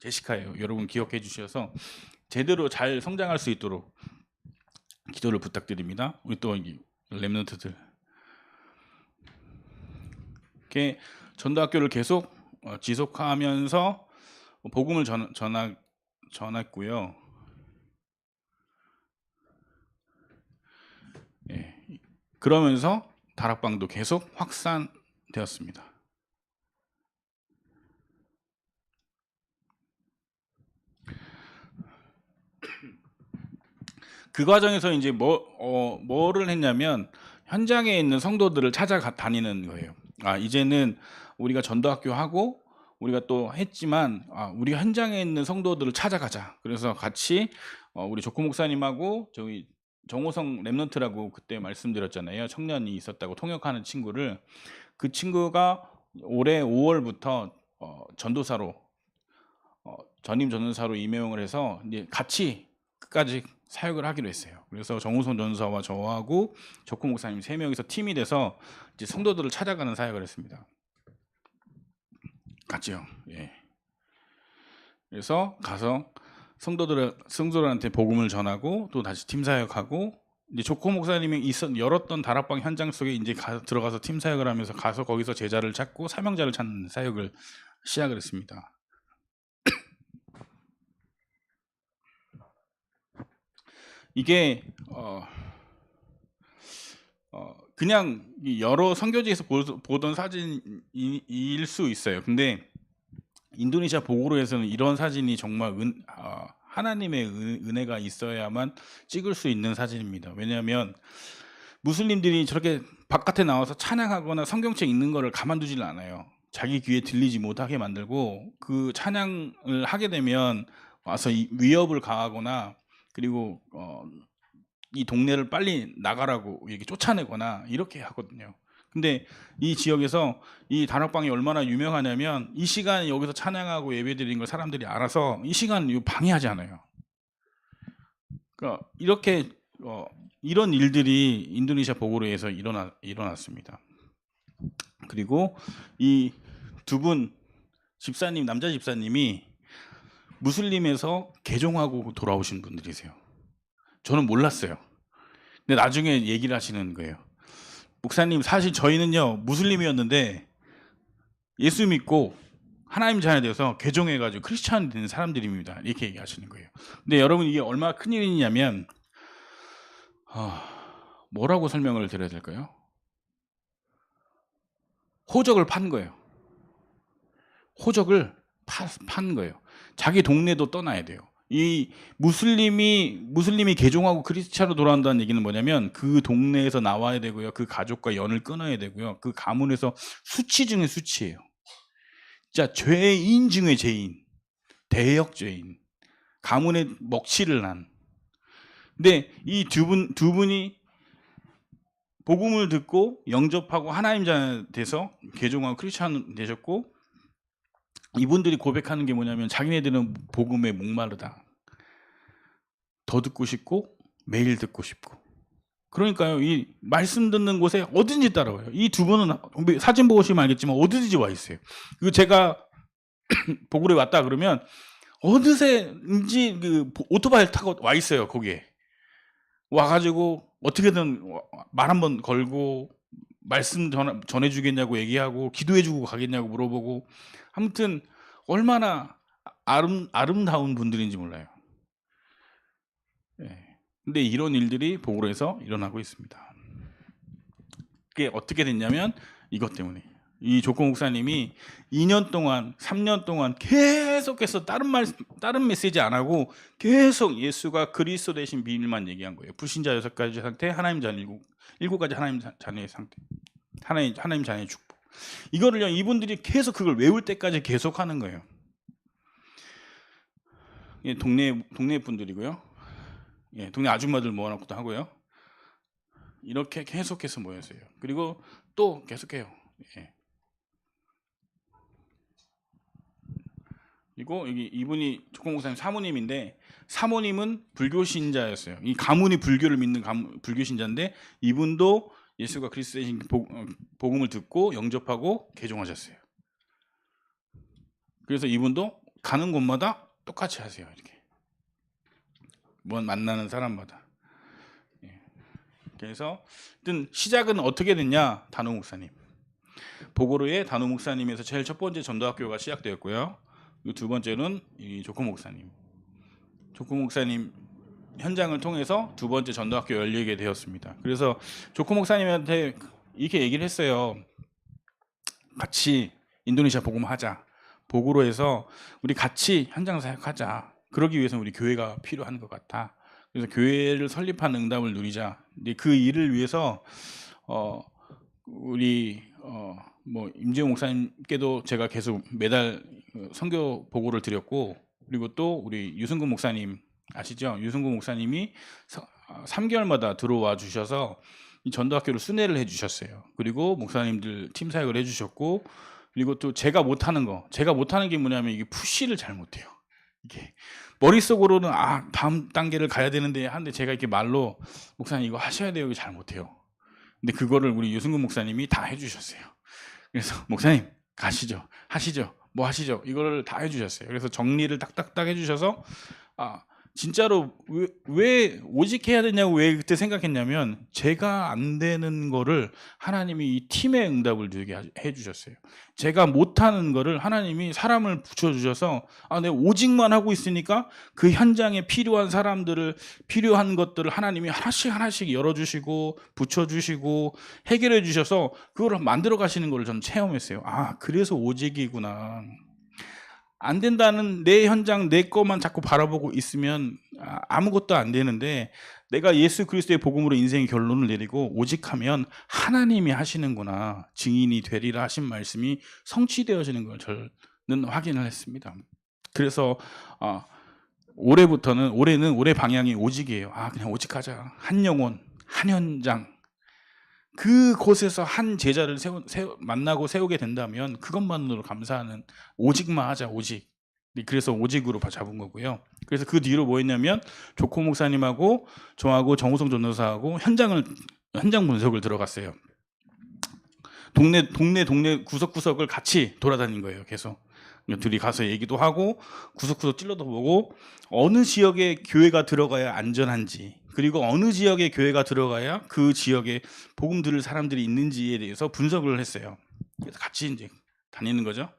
S2: 제시카예요. 여러분 기억해 주셔서 제대로 잘 성장할 수 있도록 기도를 부탁드립니다. 우리 또 랩런트들 이렇게 전도학교를 계속 지속하면서 복음을 전했고요. 예, 그러면서 다락방도 계속 확산되었습니다. 그 과정에서 이제 뭐를 했냐면 현장에 있는 성도들을 찾아다니는 거예요. 이제는 우리가 전도학교 하고 우리가 또 했지만 우리가 현장에 있는 성도들을 찾아가자. 그래서 같이 우리 조코 목사님하고 저기 정호성 랩런트라고 그때 말씀드렸잖아요. 청년이 있었다고 통역하는 친구를, 그 친구가 올해 5월부터 전도사로 전임 전도사로 임명을 해서 이제 같이 끝까지 사역을 하기로 했어요. 그래서 정우성 전사와 저하고 조코 목사님 3명이서 팀이 돼서 이제 성도들을 찾아가는 사역을 했습니다. 같이요. 예. 그래서 가서 성도들한테 복음을 전하고 또 다시 팀 사역하고, 이제 조코 목사님이 열었던 다락방 현장 속에 이제 들어가서 팀 사역을 하면서 가서 거기서 제자를 찾고 사명자를 찾는 사역을 시작을 했습니다. 이게 그냥 여러 선교지에서 보던 사진일 수 있어요. 근데 인도네시아 보고로에서는 이런 사진이 정말 하나님의 은혜가 있어야만 찍을 수 있는 사진입니다. 왜냐하면 무슬림들이 저렇게 바깥에 나와서 찬양하거나 성경책 읽는 거를 가만두질 않아요. 자기 귀에 들리지 못하게 만들고, 그 찬양을 하게 되면 와서 위협을 가하거나, 그리고 이 동네를 빨리 나가라고 이렇게 쫓아내거나 이렇게 하거든요. 근데 이 지역에서 이 다락방이 얼마나 유명하냐면 이 시간에 여기서 찬양하고 예배드리는 걸 사람들이 알아서 이 시간 방해하지 않아요. 그러니까 이렇게 이런 일들이 인도네시아 보고로에서 일어났습니다. 그리고 이 두 분 집사님, 남자 집사님이 무슬림에서 개종하고 돌아오신 분들이세요. 저는 몰랐어요. 근데 나중에 얘기를 하시는 거예요. 목사님, 사실 저희는요 무슬림이었는데 예수 믿고 하나님 자녀 되어서 개종해가지고 크리스찬이 되는 사람들입니다. 이렇게 얘기하시는 거예요. 근데 여러분, 이게 얼마나 큰일이냐면 뭐라고 설명을 드려야 될까요? 호적을 판 거예요. 호적을 판 거예요. 자기 동네도 떠나야 돼요. 이 무슬림이 개종하고 크리스찬으로 돌아온다는 얘기는 뭐냐면 그 동네에서 나와야 되고요. 그 가족과 연을 끊어야 되고요. 그 가문에서 수치 중에 수치예요. 진짜 죄인 중에 죄인, 대역 죄인, 가문에 먹칠을 난. 근데 이 두 분이 복음을 듣고 영접하고 하나님 자녀 돼서 개종하고 크리스찬 되셨고, 이분들이 고백하는 게 뭐냐면 자기네들은 복음에 목마르다. 더 듣고 싶고 매일 듣고 싶고. 그러니까요, 이 말씀 듣는 곳에 어딘지 따라와요. 이 두 분은 사진 보시면 알겠지만 어디든지 와 있어요. 그리고 제가 보고에 왔다 그러면 어느새인지 그 오토바이를 타고 와 있어요. 거기에 와가지고 어떻게든 말 한번 걸고 말씀 전해주겠냐고 얘기하고 기도해주고 가겠냐고 물어보고 아무튼 얼마나 아름다운 분들인지 몰라요. 예. 근데 이런 일들이 보고로에서 일어나고 있습니다. 그게 어떻게 됐냐면 이것 때문에 이 조코 목사님이 2년 동안 3년 동안 계속해서 다른 메시지 안 하고 계속 예수가 그리스도 되신 비밀만 얘기한 거예요. 불신자 6가지 상태, 하나님 자녀 7가지 하나님 자녀의 상태, 하나님 자녀의 축복. 이거를요 이분들이 계속 그걸 외울 때까지 계속 하는 거예요. 예, 동네 분들이고요. 예, 동네 아줌마들 모아놓고도 하고요. 이렇게 계속해서 모였어요. 그리고 또 계속해요. 예. 그리고 여기 이분이 조코 목사님 사모님인데 사모님은 불교 신자였어요. 이 가문이 불교를 믿는 불교 신자인데 이분도 예수가 그리스도의 복음을 듣고 영접하고 개종하셨어요. 그래서 이분도 가는 곳마다 똑같이 하세요. 이렇게 만나는 사람마다. 예. 그래서 하여튼 시작은 어떻게 됐냐? 단호 목사님. 보고로의 단호 목사님에서 제일 첫 번째 전도학교가 시작되었고요. 두 번째는 이 조코 목사님. 조코 목사님 현장을 통해서 두 번째 전도학교 열리게 되었습니다. 그래서 조코 목사님한테 이렇게 얘기를 했어요. 같이 인도네시아 복음하자. 보고로에서 우리 같이 현장 사역하자. 그러기 위해서 우리 교회가 필요한 것 같아. 그래서 교회를 설립하는 응답을 누리자. 근데 그 일을 위해서 우리 임재용 목사님께도 제가 계속 매달 선교 보고를 드렸고, 그리고 또 우리 유승근 목사님 아시죠? 유승근 목사님이 3개월마다 들어와 주셔서 이 전도학교를 순회를 해주셨어요. 그리고 목사님들 팀 사역을 해주셨고, 그리고 또 제가 못하는 게 뭐냐면 이게 푸시를 잘 못해요. 이게 머릿속으로는 다음 단계를 가야 되는데 하는데 제가 이렇게 말로 목사님 이거 하셔야 돼요. 이거 잘 못해요. 근데 그거를 우리 유승근 목사님이 다 해주셨어요. 그래서 목사님 가시죠, 하시죠, 뭐 하시죠, 이거를 다 해주셨어요. 그래서 정리를 딱딱딱 해주셔서 진짜로 왜 오직 해야 되냐고 왜 그때 생각했냐면 제가 안 되는 거를 하나님이 이 팀의 응답을 누리게 해주셨어요. 제가 못하는 거를 하나님이 사람을 붙여주셔서 내가 오직만 하고 있으니까 그 현장에 필요한 것들을 하나님이 하나씩 열어주시고 붙여주시고 해결해 주셔서 그걸 만들어 가시는 걸 저는 체험했어요. 그래서 오직이구나. 안 된다는 내 현장 내 것만 자꾸 바라보고 있으면 아무것도 안 되는데, 내가 예수 그리스도의 복음으로 인생의 결론을 내리고 오직하면 하나님이 하시는구나, 증인이 되리라 하신 말씀이 성취되어지는 걸 저는 확인을 했습니다. 그래서 올해 방향이 오직이에요. 그냥 오직하자. 한 영혼, 한 현장, 그곳에서 한 제자를 만나고 세우게 된다면 그것만으로 감사하는, 오직만 하자, 오직. 그래서 오직으로 잡은 거고요. 그래서 그 뒤로 뭐 했냐면 조코 목사님하고 저하고 정우성 전도사하고 현장 분석을 들어갔어요. 동네 구석구석을 같이 돌아다닌 거예요. 계속 둘이 가서 얘기도 하고 구석구석 찔러도 보고 어느 지역에 교회가 들어가야 안전한지, 그리고 어느 지역에 교회가 들어가야 그 지역에 복음 들을 사람들이 있는지에 대해서 분석을 했어요. 그래서 같이 이제 다니는 거죠.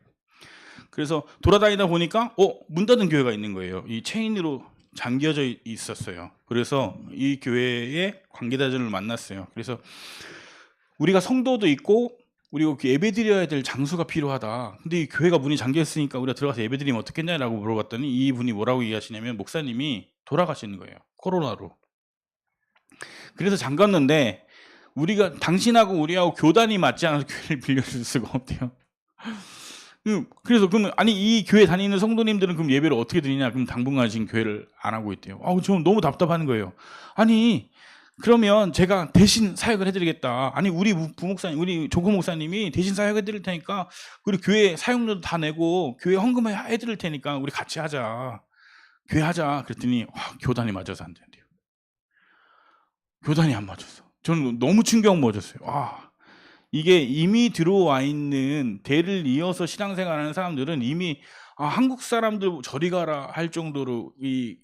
S2: 그래서 돌아다니다 보니까 문 닫은 교회가 있는 거예요. 이 체인으로 잠겨져 있었어요. 그래서 이 교회의 관계자들을 만났어요. 그래서 우리가 성도도 있고 그리고 예배 드려야 될 장소가 필요하다. 근데 이 교회가 문이 잠겨 있으니까 우리가 들어가서 예배 드리면 어떻겠냐라고 물어봤더니 이분이 뭐라고 얘기하시냐면 목사님이 돌아가시는 거예요. 코로나로. 그래서 잠갔는데 당신하고 우리하고 교단이 맞지 않아서 교회를 빌려줄 수가 없대요. 그래서 그러면 이 교회 다니는 성도님들은 그럼 예배를 어떻게 드리냐? 그럼 당분간 지금 교회를 안 하고 있대요. 좀 너무 답답한 거예요. 그러면 제가 대신 사역을 해드리겠다. 우리 부목사님, 우리 조코 목사님이 대신 사역해드릴 테니까 우리 교회 사용료도 다 내고 교회 헌금 해드릴 테니까 우리 같이 하자. 교회 하자. 그랬더니 교단이 맞아서 안 된대요. 교단이 안 맞았어. 저는 너무 충격 먹었어요. 이게 이미 들어와 있는 대를 이어서 신앙생활하는 사람들은 이미 한국 사람들 저리 가라 할 정도로 이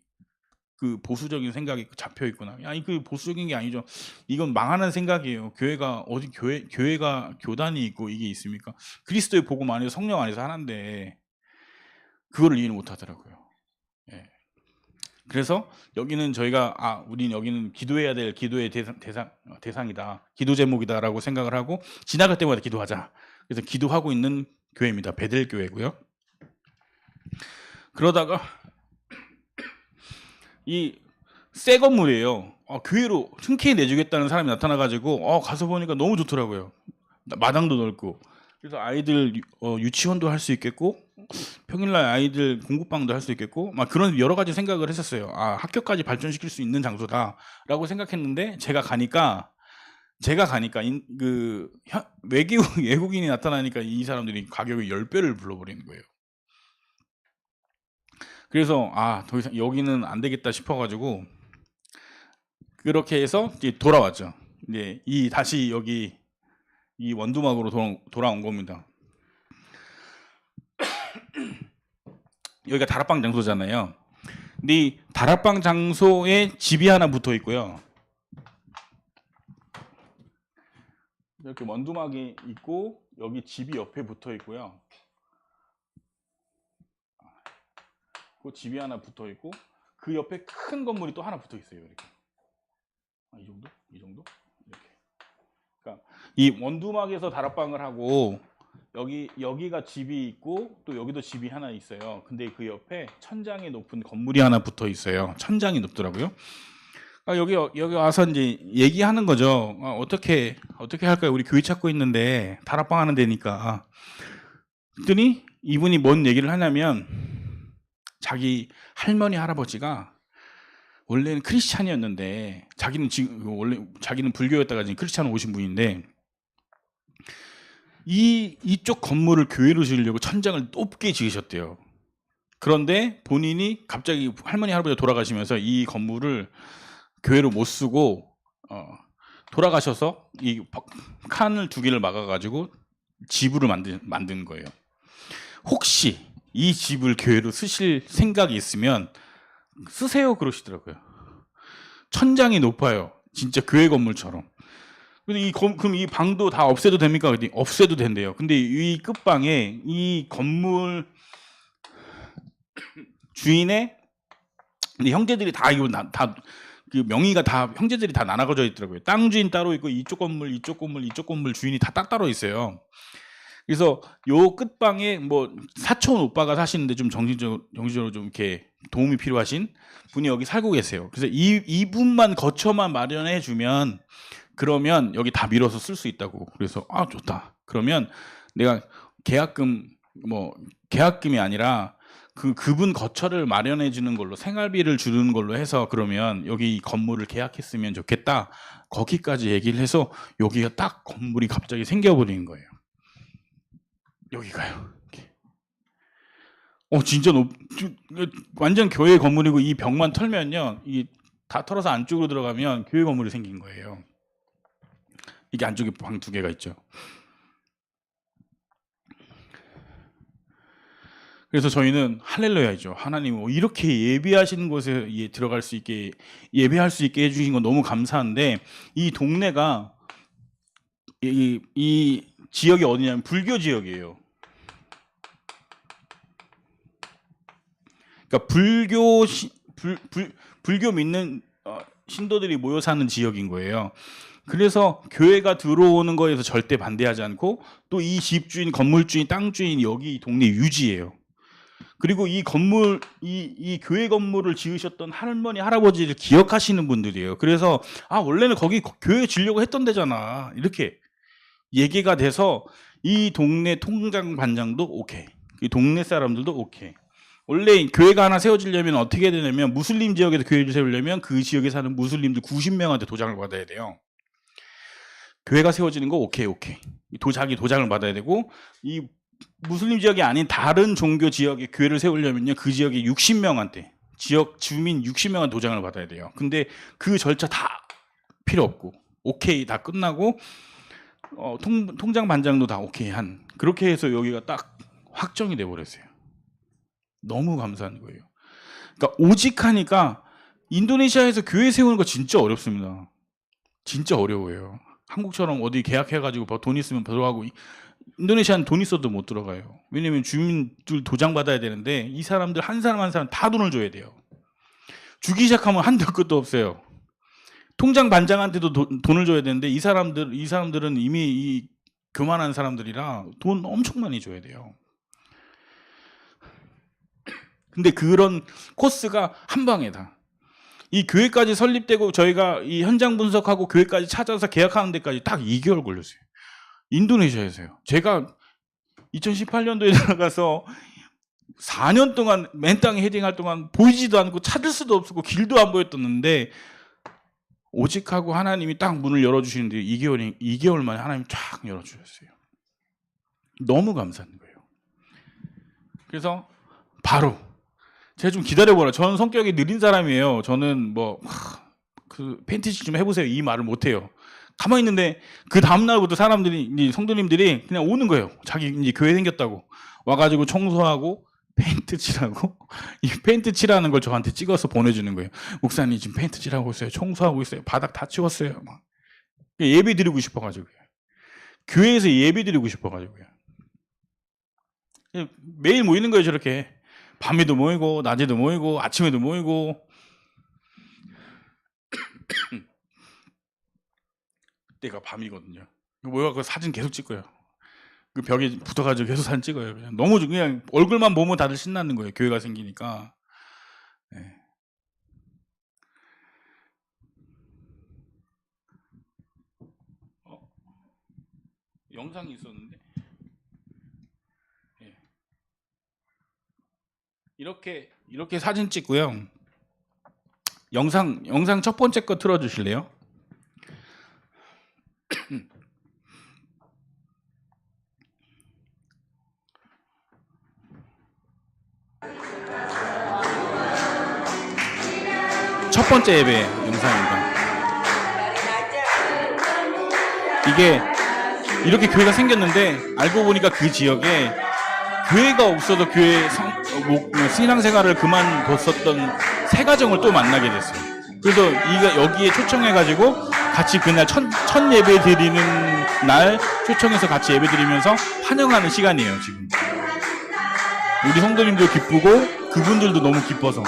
S2: 그 보수적인 생각이 잡혀 있구나. 아니 그 보수적인 게 아니죠. 이건 망하는 생각이에요. 교회가 어디 교회가 교단이 있고 이게 있습니까? 그리스도의 복음 안에서 성령 안에서 하나인데 그거를 이해를 못 하더라고요. 예. 그래서 여기는 저희가 우린 여기는 기도해야 될 기도의 대상이다. 기도 제목이다라고 생각을 하고 지나갈 때마다 기도하자. 그래서 기도하고 있는 교회입니다. 베델 교회고요. 그러다가 이 새 건물이에요. 교회로 흔쾌히 내주겠다는 사람이 나타나가지고 가서 보니까 너무 좋더라고요. 마당도 넓고. 그래서 아이들 유치원도 할 수 있겠고 평일날 아이들 공부방도 할 수 있겠고 막 그런 여러 가지 생각을 했었어요. 학교까지 발전시킬 수 있는 장소다라고 생각했는데 제가 가니까 외국인이 나타나니까 이 사람들이 가격을 10배를 불러버리는 거예요. 그래서 더 이상 여기는 안 되겠다 싶어가지고 그렇게 해서 이제 돌아왔죠. 이제 다시 여기 이 원두막으로 돌아온 겁니다. 여기가 다락방 장소잖아요. 근데 이 다락방 장소에 집이 하나 붙어 있고요. 이렇게 원두막이 있고 여기 집이 옆에 붙어 있고요. 그 집이 하나 붙어 있고 그 옆에 큰 건물이 또 하나 붙어 있어요. 이렇게 이 정도? 이 정도? 이렇게. 그러니까 이 원두막에서 다락방을 하고 여기가 집이 있고 또 여기도 집이 하나 있어요. 근데 그 옆에 천장이 높은 건물이 하나 붙어 있어요. 천장이 높더라고요. 여기 와서 이제 얘기하는 거죠. 어떻게 할까요? 우리 교회 찾고 있는데 다락방 하는 데니까. 그랬더니 이분이 뭔 얘기를 하냐면 자기 할머니 할아버지가 원래는 크리스찬이었는데 자기는 불교였다가 지금 크리스찬 오신 분인데 이쪽 건물을 교회로 지으려고 천장을 높게 지으셨대요. 그런데 본인이 갑자기 할머니 할아버지가 돌아가시면서 이 건물을 교회로 못 쓰고 돌아가셔서 이 칸을 2개를 막아가지고 지부를 만든 거예요. 혹시 이 집을 교회로 쓰실 생각이 있으면 쓰세요 그러시더라고요. 천장이 높아요. 진짜 교회 건물처럼. 근데 그럼 이 방도 다 없애도 됩니까? 없애도 된대요. 근데 이 끝방에 이 건물 주인의 형제들이 다 그 명의가 다 형제들이 다 나눠져 있더라고요. 땅 주인 따로 있고 이쪽 건물 주인이 다 따로 있어요. 그래서 요 끝방에 뭐 사촌 오빠가 사시는데 좀 정신적으로 좀 이렇게 도움이 필요하신 분이 여기 살고 계세요. 그래서 이분만 거처만 마련해 주면 그러면 여기 다 밀어서 쓸 수 있다고. 그래서 좋다. 그러면 내가 계약금이 아니라 그분 거처를 마련해 주는 걸로 생활비를 주는 걸로 해서 그러면 여기 이 건물을 계약했으면 좋겠다. 거기까지 얘기를 해서 여기가 딱 건물이 갑자기 생겨버린 거예요. 여기가요. 진짜 완전 교회 건물이고 이 벽만 털면요. 다 털어서 안쪽으로 들어가면 교회 건물이 생긴 거예요. 이게 안쪽에 방 2개가 있죠. 그래서 저희는 할렐루야죠. 하나님 이렇게 예배하시는 곳에 들어갈 수 있게 예배할 수 있게 해주신 건 너무 감사한데 이 동네가 이 지역이 어디냐면 불교 지역이에요. 그러니까 불교 믿는 신도들이 모여 사는 지역인 거예요. 그래서 교회가 들어오는 거에서 절대 반대하지 않고 또 이 집주인, 건물주인, 땅주인 여기 동네 유지예요. 그리고 이 건물, 이 교회 건물을 지으셨던 할머니, 할아버지를 기억하시는 분들이에요. 그래서 원래는 거기 교회 지려고 했던 데잖아. 이렇게 얘기가 돼서 이 동네 통장 반장도 오케이. 이 동네 사람들도 오케이. 원래 교회가 하나 세워지려면 어떻게 해야 되냐면 무슬림 지역에서 교회를 세우려면 그 지역에 사는 무슬림들 90명한테 도장을 받아야 돼요. 교회가 세워지는 거 오케이. 자기 도장을 받아야 되고 이 무슬림 지역이 아닌 다른 종교 지역에 교회를 세우려면요 그 지역에 60명한테 지역 주민 60명한테 도장을 받아야 돼요. 근데 그 절차 다 필요 없고 오케이 다 끝나고 통장 반장도 다 오케이 그렇게 해서 여기가 딱 확정이 돼 버렸어요. 너무 감사한 거예요. 그러니까 오직 하니까 인도네시아에서 교회 세우는 거 진짜 어렵습니다. 진짜 어려워요. 한국처럼 어디 계약해가지고 돈 있으면 들어가고, 인도네시아는 돈 있어도 못 들어가요. 왜냐면 주민들 도장 받아야 되는데 이 사람들 한 사람 한 사람 다 돈을 줘야 돼요. 주기 시작하면 한도 끝도 없어요. 통장 반장한테도 돈을 줘야 되는데 이 사람들은 이미 교만한 사람들이라 돈 엄청 많이 줘야 돼요. 근데 그런 코스가 한 방에다. 이 교회까지 설립되고 저희가 이 현장 분석하고 교회까지 찾아서 계약하는 데까지 딱 2개월 걸렸어요. 인도네시아에서요. 제가 2018년도에 들어가서 4년 동안 맨 땅에 헤딩할 동안 보이지도 않고 찾을 수도 없었고 길도 안 보였었는데 오직 하고 하나님이 딱 문을 열어주시는데 2개월 만에 하나님 쫙 열어주셨어요. 너무 감사한 거예요. 그래서 바로 제가 좀 기다려보라. 저는 성격이 느린 사람이에요. 저는 그 팬티지 좀 해보세요 이 말을 못해요. 가만히 있는데 그 다음날부터 사람들이, 성도님들이 그냥 오는 거예요. 자기 이제 교회 생겼다고 와가지고 청소하고 페인트 칠하고, 이 페인트 칠하는 걸 저한테 찍어서 보내주는 거예요. 목사님 지금 페인트 칠하고 있어요. 청소하고 있어요. 바닥 다 치웠어요. 막 예배 드리고 싶어가지고요. 교회에서 예배 드리고 싶어가지고요. 매일 모이는 거예요. 저렇게 밤에도 모이고 낮에도 모이고 아침에도 모이고. 그때가 밤이거든요. 모여갖고 사진 계속 찍어요. 그 벽에 붙어가지고 계속 사진 찍어요. 그냥 얼굴만 보면 다들 신나는 거예요. 교회가 생기니까. 네. 영상이 있었는데. 네. 이렇게 사진 찍고요. 영상 첫 번째 거 틀어주실래요? 첫 번째 예배 영상입니다. 이게 이렇게 교회가 생겼는데 알고 보니까 그 지역에 교회가 없어서 신앙생활을 그만뒀었던 세 가정을 또 만나게 됐어요. 그래서 여기에 초청해가지고 같이 그날 첫 예배 드리는 날 초청해서 같이 예배 드리면서 환영하는 시간이에요. 지금 우리 성도님도 기쁘고 그분들도 너무 기뻐서.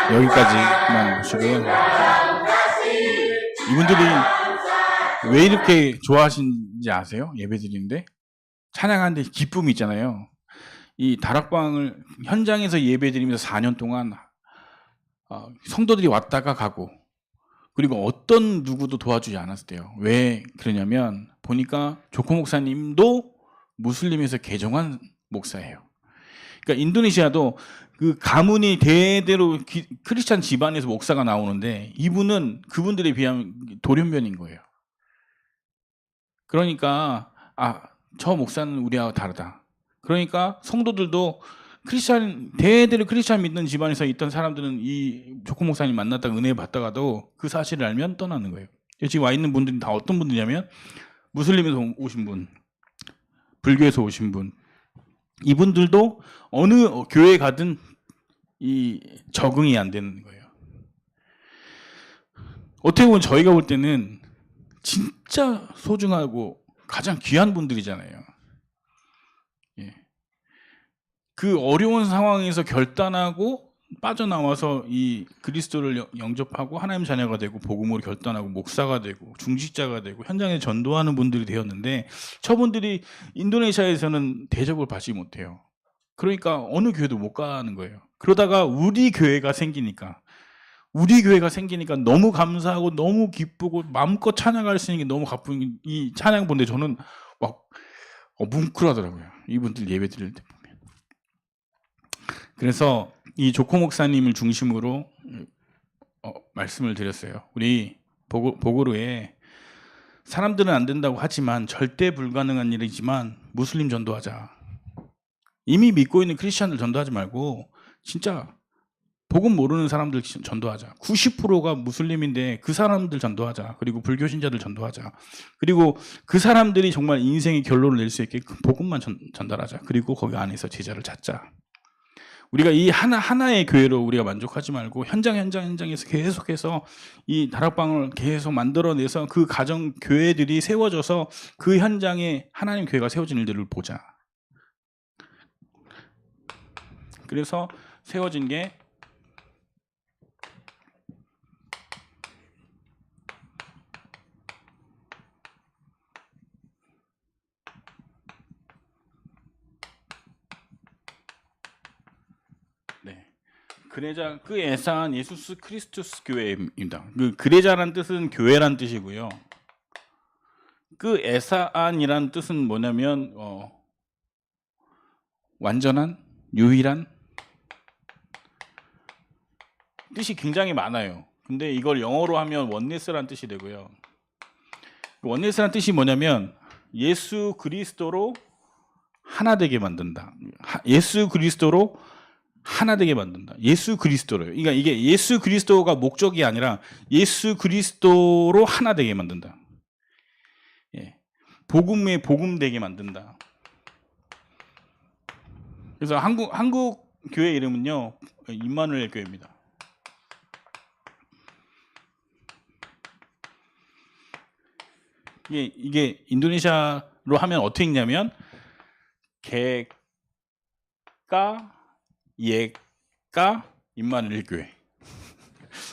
S2: 여기까지만 보시고요. 이분들이 왜 이렇게 좋아하시는지 아세요? 예배드리는데 찬양하는데 기쁨이 있잖아요. 이 다락방을 현장에서 예배드리면서 4년 동안 성도들이 왔다가 가고, 그리고 어떤 누구도 도와주지 않았대요. 왜 그러냐면 보니까 조코 목사님도 무슬림에서 개종한 목사예요. 그러니까 인도네시아도 그 가문이 대대로 크리스찬 집안에서 목사가 나오는데 이분은 그분들에 비하면 돌연변인 거예요. 그러니까 저 목사는 우리하고 다르다. 그러니까 성도들도 대대로 크리스찬 믿는 집안에서 있던 사람들은 이 조코 목사님 만났다가 은혜 받다가도 그 사실을 알면 떠나는 거예요. 지금 와 있는 분들이 다 어떤 분들이냐면 무슬림에서 오신 분, 불교에서 오신 분, 이분들도 어느 교회 가든 이 적응이 안 되는 거예요. 어떻게 보면 저희가 볼 때는 진짜 소중하고 가장 귀한 분들이잖아요. 예. 그 어려운 상황에서 결단하고 빠져나와서 이 그리스도를 영접하고 하나님 자녀가 되고 복음으로 결단하고 목사가 되고 중직자가 되고 현장에 전도하는 분들이 되었는데 저분들이 인도네시아에서는 대접을 받지 못해요. 그러니까 어느 교회도 못 가는 거예요. 그러다가 우리 교회가 생기니까 너무 감사하고 너무 기쁘고 마음껏 찬양할 수 있는 게 너무 가쁜 이 찬양 보는데 저는 막 뭉클하더라고요. 이분들 예배 드릴 때 보면. 그래서 이 조코 목사님을 중심으로 말씀을 드렸어요. 우리 보고로에 사람들은 안 된다고 하지만 절대 불가능한 일이지만 무슬림 전도하자. 이미 믿고 있는 크리스찬들 전도하지 말고 진짜 복음 모르는 사람들 전도하자. 90%가 무슬림인데 그 사람들 전도하자. 그리고 불교 신자들 전도하자. 그리고 그 사람들이 정말 인생의 결론을 낼 수 있게 복음만 전달하자. 그리고 거기 안에서 제자를 찾자. 우리가 이 하나의 교회로 우리가 만족하지 말고 현장에서 계속해서 이 다락방을 계속 만들어내서 그 가정 교회들이 세워져서 그 현장에 하나님 교회가 세워진 일들을 보자. 그래서 세워진 게 그레자 그 에산 예수스 크리스투스 교회입니다. 그 그레자란 뜻은 교회란 뜻이고요. 그 에사안이란 뜻은 뭐냐면 완전한, 유일한 뜻이 굉장히 많아요. 근데 이걸 영어로 하면 원네스란 뜻이 되고요. 원네스란 뜻이 뭐냐면 예수 그리스도로 하나 되게 만든다. 예수 그리스도로 하나 되게 만든다. 예수 그리스도로요. 그러니까 이게 예수 그리스도가 목적이 아니라 예수 그리스도로 하나 되게 만든다. 예. 복음에 복음 되게 만든다. 그래서 한국 교회 이름은요 임마누엘 교회입니다. 이게 인도네시아로 하면 어떻게 읽냐면 개가 예가 임마누엘 교회.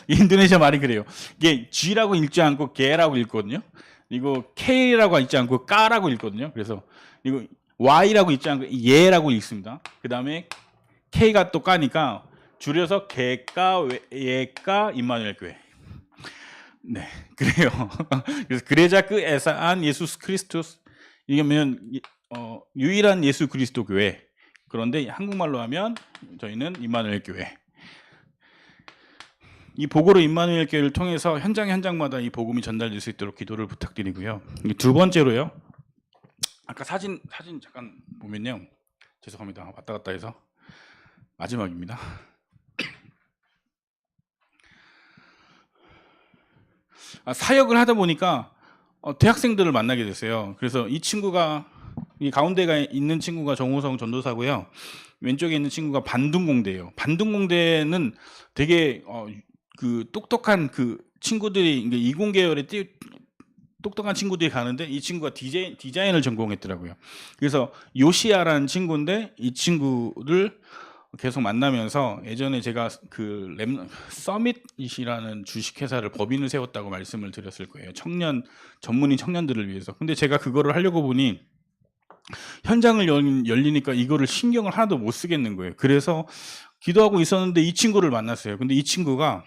S2: 인도네시아 말이 그래요. 이게 G라고 읽지 않고 개라고 읽거든요. 그리고 K라고 읽지 않고 까라고 읽거든요. 그래서 이거 Y라고 읽지 않고 예라고 읽습니다. 그 다음에 K가 또 까니까 줄여서 개가 예가 임마누엘 교회. 네, 그래요. 그래서 그레자 그 에사안 예수스 크리스투스 이게면 유일한 예수 그리스도 교회. 그런데 한국말로 하면 저희는 임마누엘 교회. 이 보고로 임마누엘 교회를 통해서 현장마다 이 복음이 전달될 수 있도록 기도를 부탁드리고요. 두 번째로요. 아까 사진 잠깐 보면요. 죄송합니다. 왔다 갔다 해서 마지막입니다. 사역을 하다 보니까 대학생들을 만나게 됐어요. 그래서 이 친구가 이 가운데가 있는 친구가 정호성 전도사고요. 왼쪽에 있는 친구가 반둥공대예요. 반둥공대는 되게 그 똑똑한 그 친구들이 이공계열의 똑똑한 친구들이 가는데 이 친구가 디자인을 전공했더라고요. 그래서 요시아라는 친구인데 이 친구를 계속 만나면서 예전에 제가 그 서밋이라는 주식회사를 법인을 세웠다고 말씀을 드렸을 거예요. 전문인 청년들을 위해서. 근데 제가 그거를 하려고 보니 현장을 열리니까 이거를 신경을 하나도 못 쓰겠는 거예요. 그래서 기도하고 있었는데 이 친구를 만났어요. 근데 이 친구가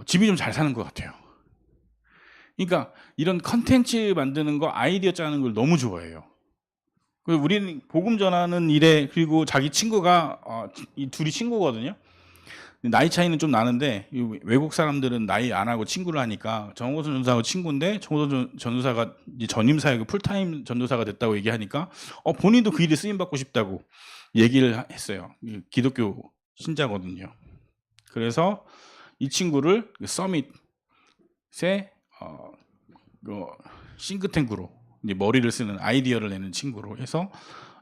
S2: 집이 좀 잘 사는 것 같아요. 그러니까 이런 컨텐츠 만드는 거, 아이디어 짜는 걸 너무 좋아해요. 그리고 우리는 복음 전하는 일에, 그리고 자기 친구가 이 둘이 친구거든요. 나이 차이는 좀 나는데 외국 사람들은 나이 안 하고 친구를 하니까 정호선 전도사하고 친구인데 정호선 전도사가 이제 전임 사역이 풀타임 전도사가 됐다고 얘기하니까 본인도 그 일에 쓰임 받고 싶다고 얘기를 했어요. 기독교 신자거든요. 그래서 이 친구를 서밋의 싱크탱크로 이제 머리를 쓰는, 아이디어를 내는 친구로 해서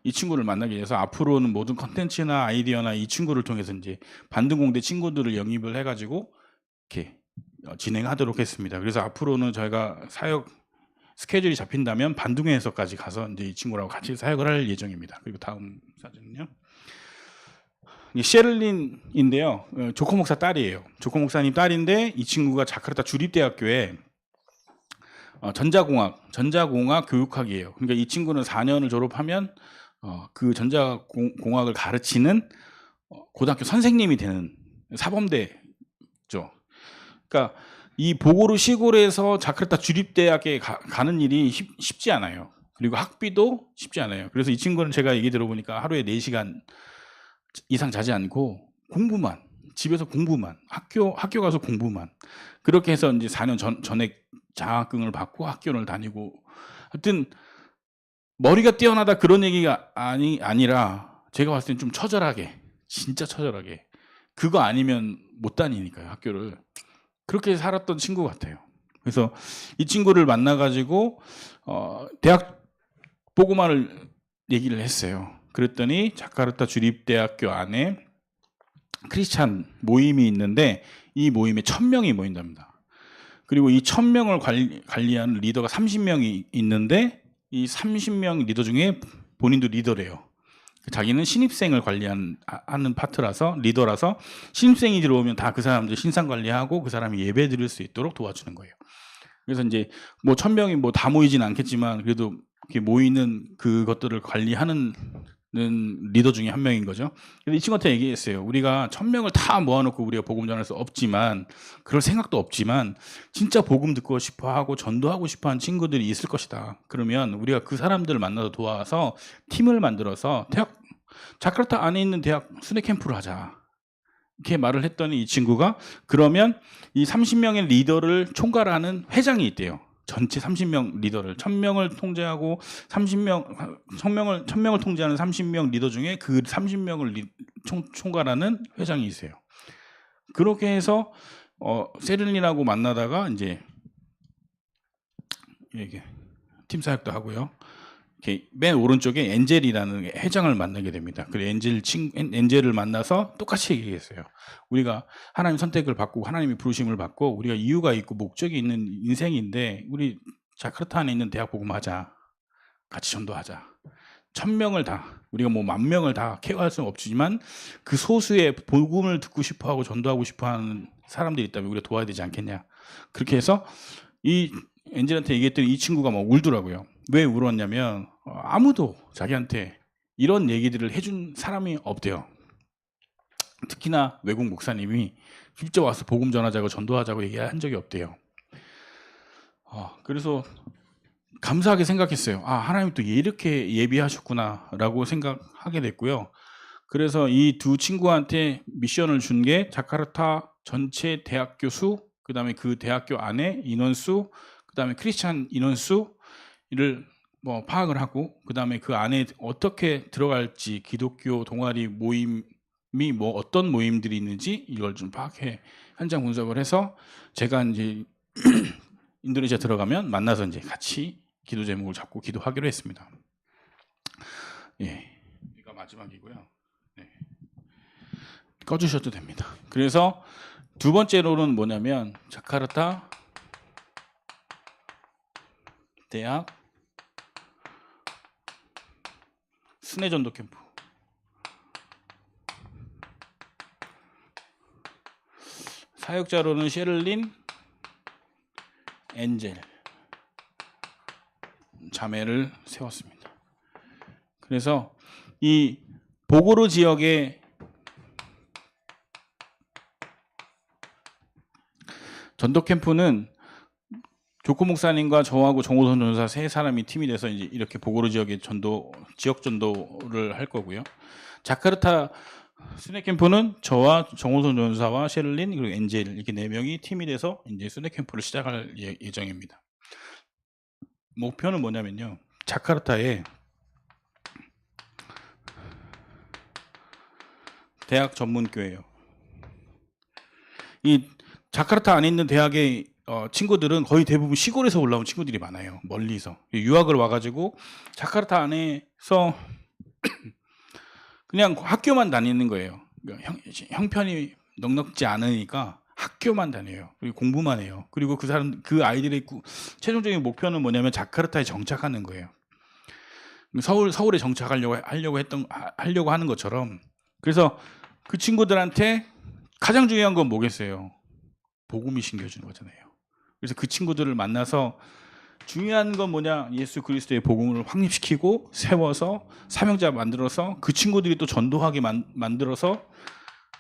S2: 이 친구를 만나기 위해서 앞으로는 모든 컨텐츠나 아이디어나 이 친구를 통해서 이제 반등공대 친구들을 영입을 해가지고 이렇게 진행하도록 했습니다. 그래서 앞으로는 저희가 사역 스케줄이 잡힌다면 반등회에서까지 가서 이제 이 친구랑 같이 사역을 할 예정입니다. 그리고 다음 사진은요. 셰를린인데요. 조코 목사 딸이에요. 조코 목사님 딸인데 이 친구가 자카르타 주립대학교에 전자공학 교육학이에요. 그러니까 이 친구는 4년을 졸업하면 그 전자공학을 가르치는 고등학교 선생님이 되는 사범대죠. 그러니까 이 보고르 시골에서 자카르타 주립대학에 가는 일이 쉽지 않아요. 그리고 학비도 쉽지 않아요. 그래서 이 친구는 제가 얘기 들어보니까 하루에 4시간 이상 자지 않고 공부만, 집에서 공부만, 학교 가서 공부만, 그렇게 해서 이제 4년 전액 장학금을 받고 학교를 다니고, 하여튼 머리가 뛰어나다 그런 얘기가 아니라 제가 봤을 땐 좀 처절하게, 진짜 처절하게, 그거 아니면 못 다니니까요, 학교를. 그렇게 살았던 친구 같아요. 그래서 이 친구를 만나가지고 대학 보고만을 얘기를 했어요. 그랬더니 자카르타 주립대학교 안에 크리스찬 모임이 있는데 이 모임에 1000명이 모인답니다. 그리고 이 1000명을 관리하는 리더가 30명이 있는데 이 30명 리더 중에 본인도 리더래요. 자기는 신입생을 관리하는 파트라서, 리더라서 신입생이 들어오면 다 그 사람들 신상 관리하고 그 사람이 예배 드릴 수 있도록 도와주는 거예요. 그래서 이제 뭐 1000명이 뭐 다 모이진 않겠지만 그래도 이렇게 모이는 그것들을 관리하는 리더 중에 한 명인 거죠. 근데 이 친구한테 얘기했어요. 우리가 1000명을 다 모아놓고 우리가 복음 전할 수 없지만, 그럴 생각도 없지만 진짜 복음 듣고 싶어하고 전도하고 싶어하는 친구들이 있을 것이다. 그러면 우리가 그 사람들을 만나서 도와서 팀을 만들어서 자카르타 안에 있는 대학 순회 캠프를 하자. 이렇게 말을 했더니 이 친구가 그러면 이 30명의 리더를 총괄하는 회장이 있대요. 전체 30명 리더를 1000명을 통제하고 1000명을 통제하는 30명 리더 중에 그 30명을 총괄하는 회장이 있어요. 그렇게 해서 세른이라고 만나다가 이제 이게 팀 사역도 하고요. 이렇게 맨 오른쪽에 엔젤이라는 회장을 만나게 됩니다. 그 엔젤을 만나서 똑같이 얘기했어요. 우리가 하나님 선택을 받고 하나님의 부르심을 받고 우리가 이유가 있고 목적이 있는 인생인데 우리 자카르타 안에 있는 대학 복음하자. 같이 전도하자. 1000명을 다, 우리가 뭐 10,000명을 다 케어할 수는 없지만 그 소수의 복음을 듣고 싶어하고 전도하고 싶어하는 사람들이 있다면 우리가 도와야 되지 않겠냐. 그렇게 해서 이 엔젤한테 얘기했더니 이 친구가 막 울더라고요. 왜 울었냐면 아무도 자기한테 이런 얘기들을 해준 사람이 없대요. 특히나 외국 목사님이 직접 와서 복음 전하자고 전도하자고 얘기한 적이 없대요. 그래서 감사하게 생각했어요. 하나님 또 이렇게 예비하셨구나라고 생각하게 됐고요. 그래서 이 두 친구한테 미션을 준 게 자카르타 전체 대학교 수, 그다음에 그 대학교 안에 인원수, 그다음에 크리스찬 인원수를 뭐 파악을 하고, 그다음에 그 안에 어떻게 들어갈지, 기독교 동아리 모임이 뭐 어떤 모임들이 있는지 이걸 좀 파악해 현장 분석을 해서 제가 이제 인도네시아 들어가면 만나서 이제 같이 기도 제목을 잡고 기도하기로 했습니다. 예, 여기가 마지막이고요. 네. 꺼주셔도 됩니다. 그래서 두 번째로는 뭐냐면 자카르타 대학 순회 전도 캠프. 사역자로는 셰를린, 엔젤 자매를 세웠습니다. 그래서 이 보고로 지역의 전도 캠프는 조코 목사님과 저하고 정호선 전사 세 사람이 팀이 돼서 이제 이렇게 보고로 지역의 지역 전도를 할 거고요. 자카르타 순회 캠프는 저와 정호선 전사와 셰를린 그리고 엔젤 이렇게 네 명이 팀이 돼서 이제 순회 캠프를 시작할 예정입니다. 목표는 뭐냐면요. 자카르타에 대학 전문교회예요. 이 자카르타 안에 있는 대학의 친구들은 거의 대부분 시골에서 올라온 친구들이 많아요. 멀리서 유학을 와가지고 자카르타 안에서 그냥 학교만 다니는 거예요. 형편이 넉넉지 않으니까 학교만 다녀요. 그리고 공부만 해요. 그리고 그 아이들의 최종적인 목표는 뭐냐면 자카르타에 정착하는 거예요. 서울에 하려고 하는 것처럼. 그래서 그 친구들한테 가장 중요한 건 뭐겠어요? 복음이 신겨주는 거잖아요. 그래서 그 친구들을 만나서 중요한 건 뭐냐? 예수 그리스도의 복음을 확립시키고 세워서 사명자 만들어서 그 친구들이 또 전도하게 만들어서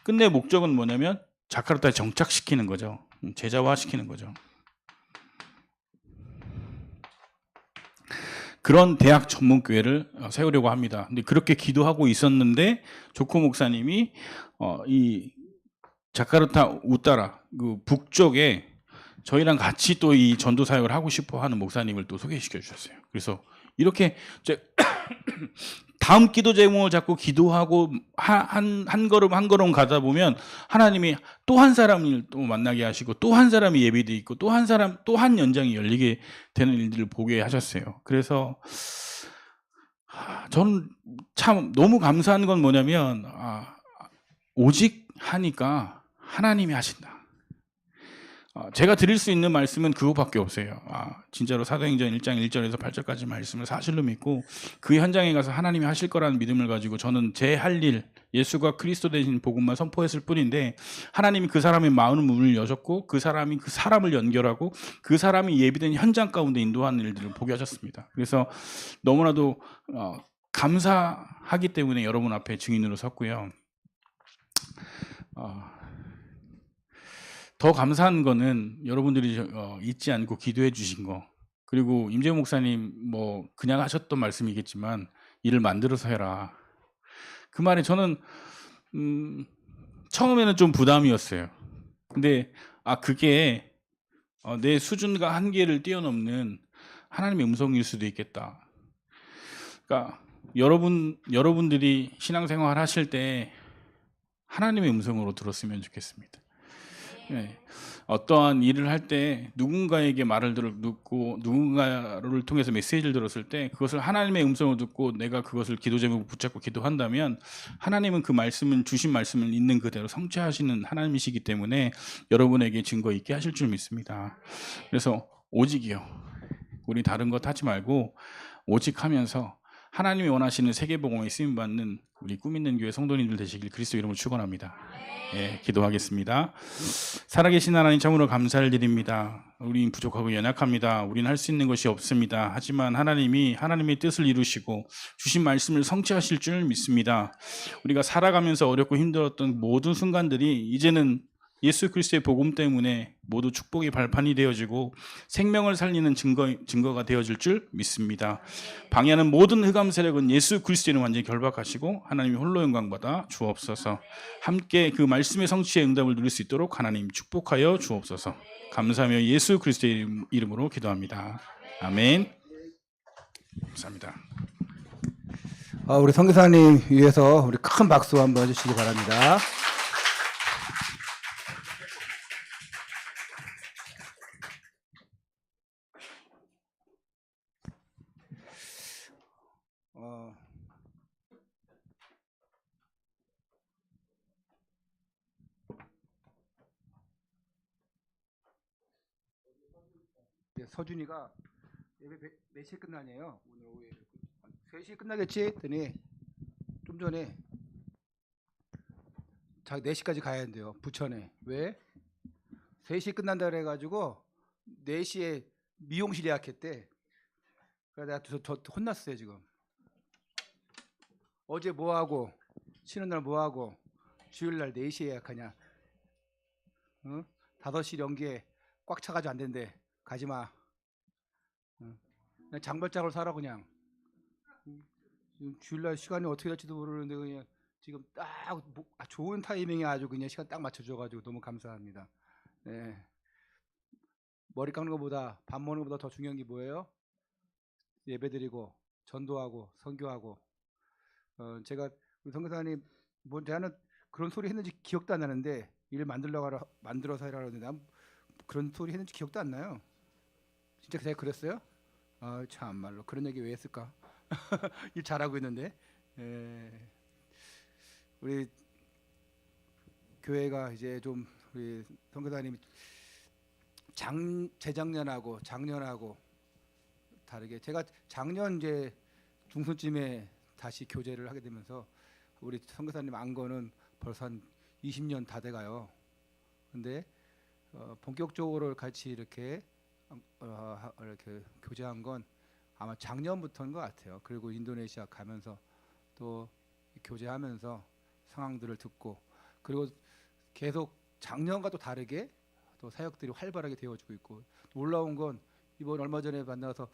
S2: 끝내 목적은 뭐냐면 자카르타에 정착시키는 거죠. 제자화시키는 거죠. 그런 대학 전문교회를 세우려고 합니다. 근데 그렇게 기도하고 있었는데 조코 목사님이 이 자카르타 우따라 그 북쪽에 저희랑 같이 또 이 전도 사역을 하고 싶어 하는 목사님을 또 소개시켜 주셨어요. 그래서 이렇게 다음 기도 제목을 잡고 기도하고 한 걸음 한 걸음 가다 보면 하나님이 또 한 사람을 또 만나게 하시고 또 한 사람이 예비돼 있고 또 한 사람 또 한 연장이 열리게 되는 일들을 보게 하셨어요. 그래서 저는 참 너무 감사한 건 뭐냐면 오직 하니까 하나님이 하신다. 제가 드릴 수 있는 말씀은 그것밖에 없어요. 진짜로 사도행전 1장 1절에서 8절까지 말씀을 사실로 믿고 그 현장에 가서 하나님이 하실 거라는 믿음을 가지고 저는 제 할 일, 예수가 그리스도 되신 복음만 선포했을 뿐인데 하나님이 그 사람의 마음의 문을 여셨고 그 사람이 그 사람을 연결하고 그 사람이 예비된 현장 가운데 인도하는 일들을 보게 하셨습니다. 그래서 너무나도 감사하기 때문에 여러분 앞에 증인으로 섰고요. 더 감사한 거는 여러분들이 잊지 않고 기도해 주신 거, 그리고 임재호 목사님 뭐 그냥 하셨던 말씀이겠지만 일을 만들어서 해라. 그 말에 저는 처음에는 좀 부담이었어요. 근데 그게 내 수준과 한계를 뛰어넘는 하나님의 음성일 수도 있겠다. 그러니까 여러분들이 신앙생활 하실 때 하나님의 음성으로 들었으면 좋겠습니다. 네. 어떠한 일을 할 때 누군가에게 말을 듣고 누군가를 통해서 메시지를 들었을 때 그것을 하나님의 음성을 듣고 내가 그것을 기도 제목을 붙잡고 기도한다면 하나님은 그 말씀은 주신 말씀을 있는 그대로 성취하시는 하나님이시기 때문에 여러분에게 증거 있게 하실 줄 믿습니다. 그래서 오직이요. 우리 다른 것 하지 말고 오직 하면서 하나님이 원하시는 세계복음에 쓰임받는 우리 꿈 있는 교회 성도님들 되시길 그리스도 이름으로 축원합니다. 예, 기도하겠습니다. 살아계신 하나님 참으로 감사를 드립니다. 우린 부족하고 연약합니다. 우린 할 수 있는 것이 없습니다. 하지만 하나님이 하나님의 뜻을 이루시고 주신 말씀을 성취하실 줄 믿습니다. 우리가 살아가면서 어렵고 힘들었던 모든 순간들이 이제는 예수 그리스도의 복음 때문에 모두 축복의 발판이 되어지고 생명을 살리는 증거가 되어질 줄 믿습니다. 방해하는 모든 흑암 세력은 예수 그리스도는 완전히 결박하시고 하나님이 홀로 영광받아 주옵소서. 함께 그 말씀의 성취의 응답을 누릴 수 있도록 하나님 축복하여 주옵소서. 감사하며 예수 그리스도의 이름으로 기도합니다. 아멘. 감사합니다.
S1: 우리 선교사님 위해서 우리 큰 박수 한번 해주시기 바랍니다. 서준이가 예배 몇 시에 끝나냐요? 오늘 오후에 3시에 끝나겠지? 했더니 좀 전에 자기 4시까지 가야 한대요. 부천에. 왜? 3시 끝난다 그래가지고 4시에 미용실 예약했대. 그래서 내가 저 혼났어요 지금. 어제 뭐 하고 쉬는 날 뭐 하고 주일날 4시에 예약하냐? 응? 5시 연기에 꽉 차가지고 안 된대. 가지 마. 응. 그냥 장발장으로 살아 그냥. 지금 주일날 시간이 어떻게 될지도 모르는데 그냥 지금 딱 좋은 타이밍에 아주 그냥 시간 딱 맞춰줘가지고 너무 감사합니다. 네. 머리 깎는 것보다 밥 먹는 것보다 더 중요한 게 뭐예요? 예배드리고 전도하고 선교하고. 제가 우리 선교사님 뭐 저는 그런 소리 했는지 기억도 안 나는데 일 만들어서 하라 그러는데 난 그런 소리 했는지 기억도 안 나요. 진짜 제가 그랬어요? 아 참말로 그런 얘기 왜 했을까? 일 잘하고 있는데. 우리 교회가 이제 좀 우리 선교사님이 재작년하고 작년하고 다르게 제가 작년 이제 중순쯤에 다시 교제를 하게 되면서 우리 선교사님 안 거는 벌써 한 20년 다 돼가요. 근데 본격적으로 같이 이렇게 교제한 건 아마 작년부터인 것 같아요. 그리고 인도네시아 가면서 또 교제하면서 상황들을 듣고 그리고 계속 작년과 또 다르게 또 사역들이 활발하게 되어지고 있고 놀라운 건 이번 얼마 전에 만나서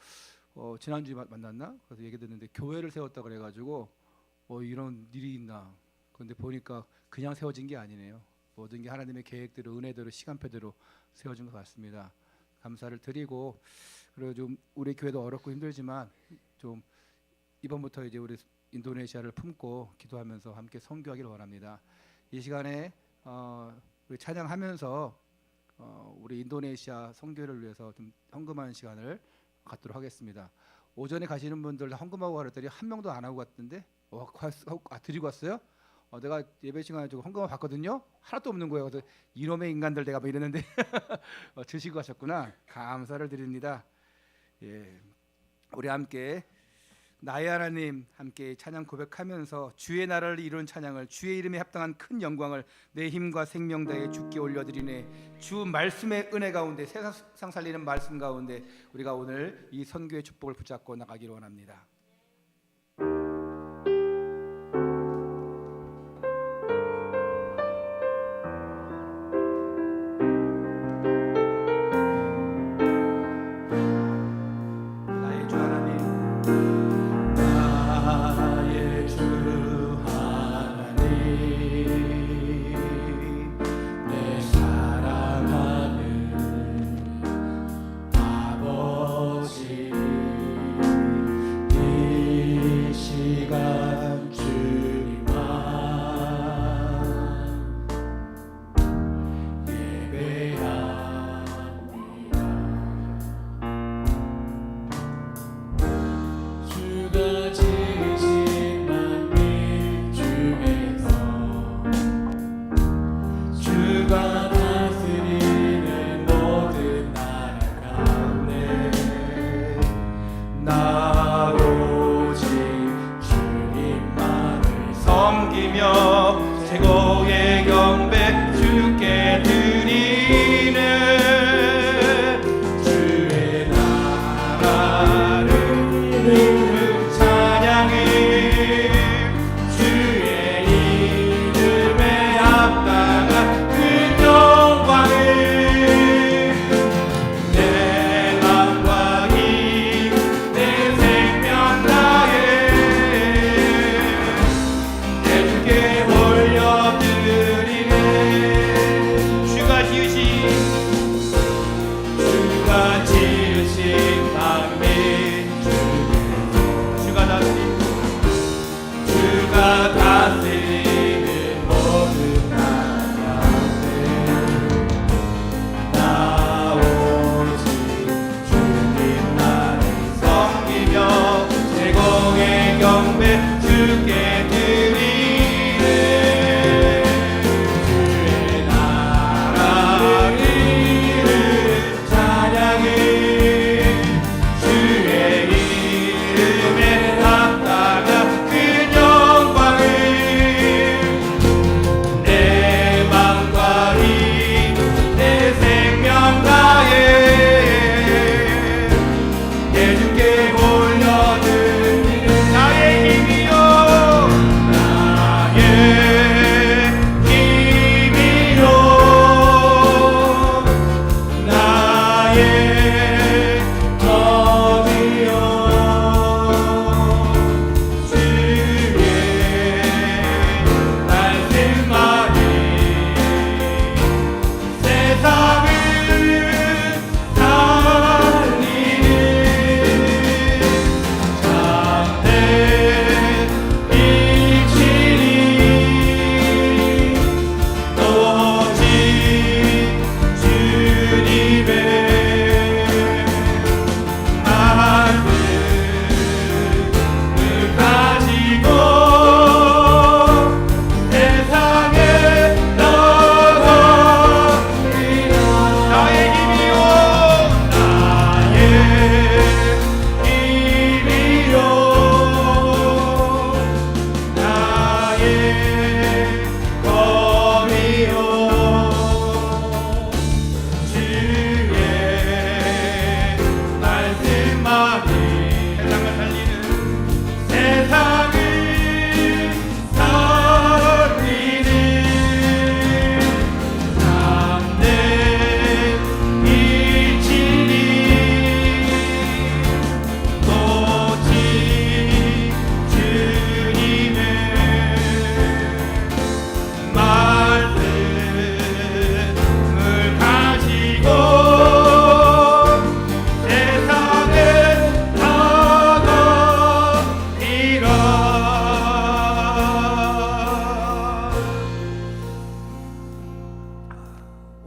S1: 지난주에 만났나? 그래서 얘기 듣는데 교회를 세웠다 그래가지고 이런 일이 있나? 그런데 보니까 그냥 세워진 게 아니네요. 모든 게 하나님의 계획대로 은혜대로 시간표대로 세워진 것 같습니다. 감사를 드리고 그리고 좀 우리 교회도 어렵고 힘들지만 좀 이번부터 이제 우리 인도네시아를 품고 기도하면서 함께 선교하기를 원합니다. 이 시간에 우리 찬양하면서 우리 인도네시아 선교를 위해서 좀 헌금하는 시간을 갖도록 하겠습니다. 오전에 가시는 분들 헌금하고 가랬더니 한 명도 안 하고 갔던데 드리고 왔어요? 내가 예배 시간에 좀 헌금을 받거든요. 하나도 없는 거예요. 그래서 이놈의 인간들 내가 뭐 이랬는데 드시고 가셨구나. 감사를 드립니다. 예, 우리 함께 나의 하나님 함께 찬양 고백하면서 주의 나라를 이룬 찬양을 주의 이름에 합당한 큰 영광을 내 힘과 생명 다해 주께 올려드리네. 주 말씀의 은혜 가운데 세상 살리는 말씀 가운데 우리가 오늘 이 선교의 축복을 붙잡고 나가기를 원합니다.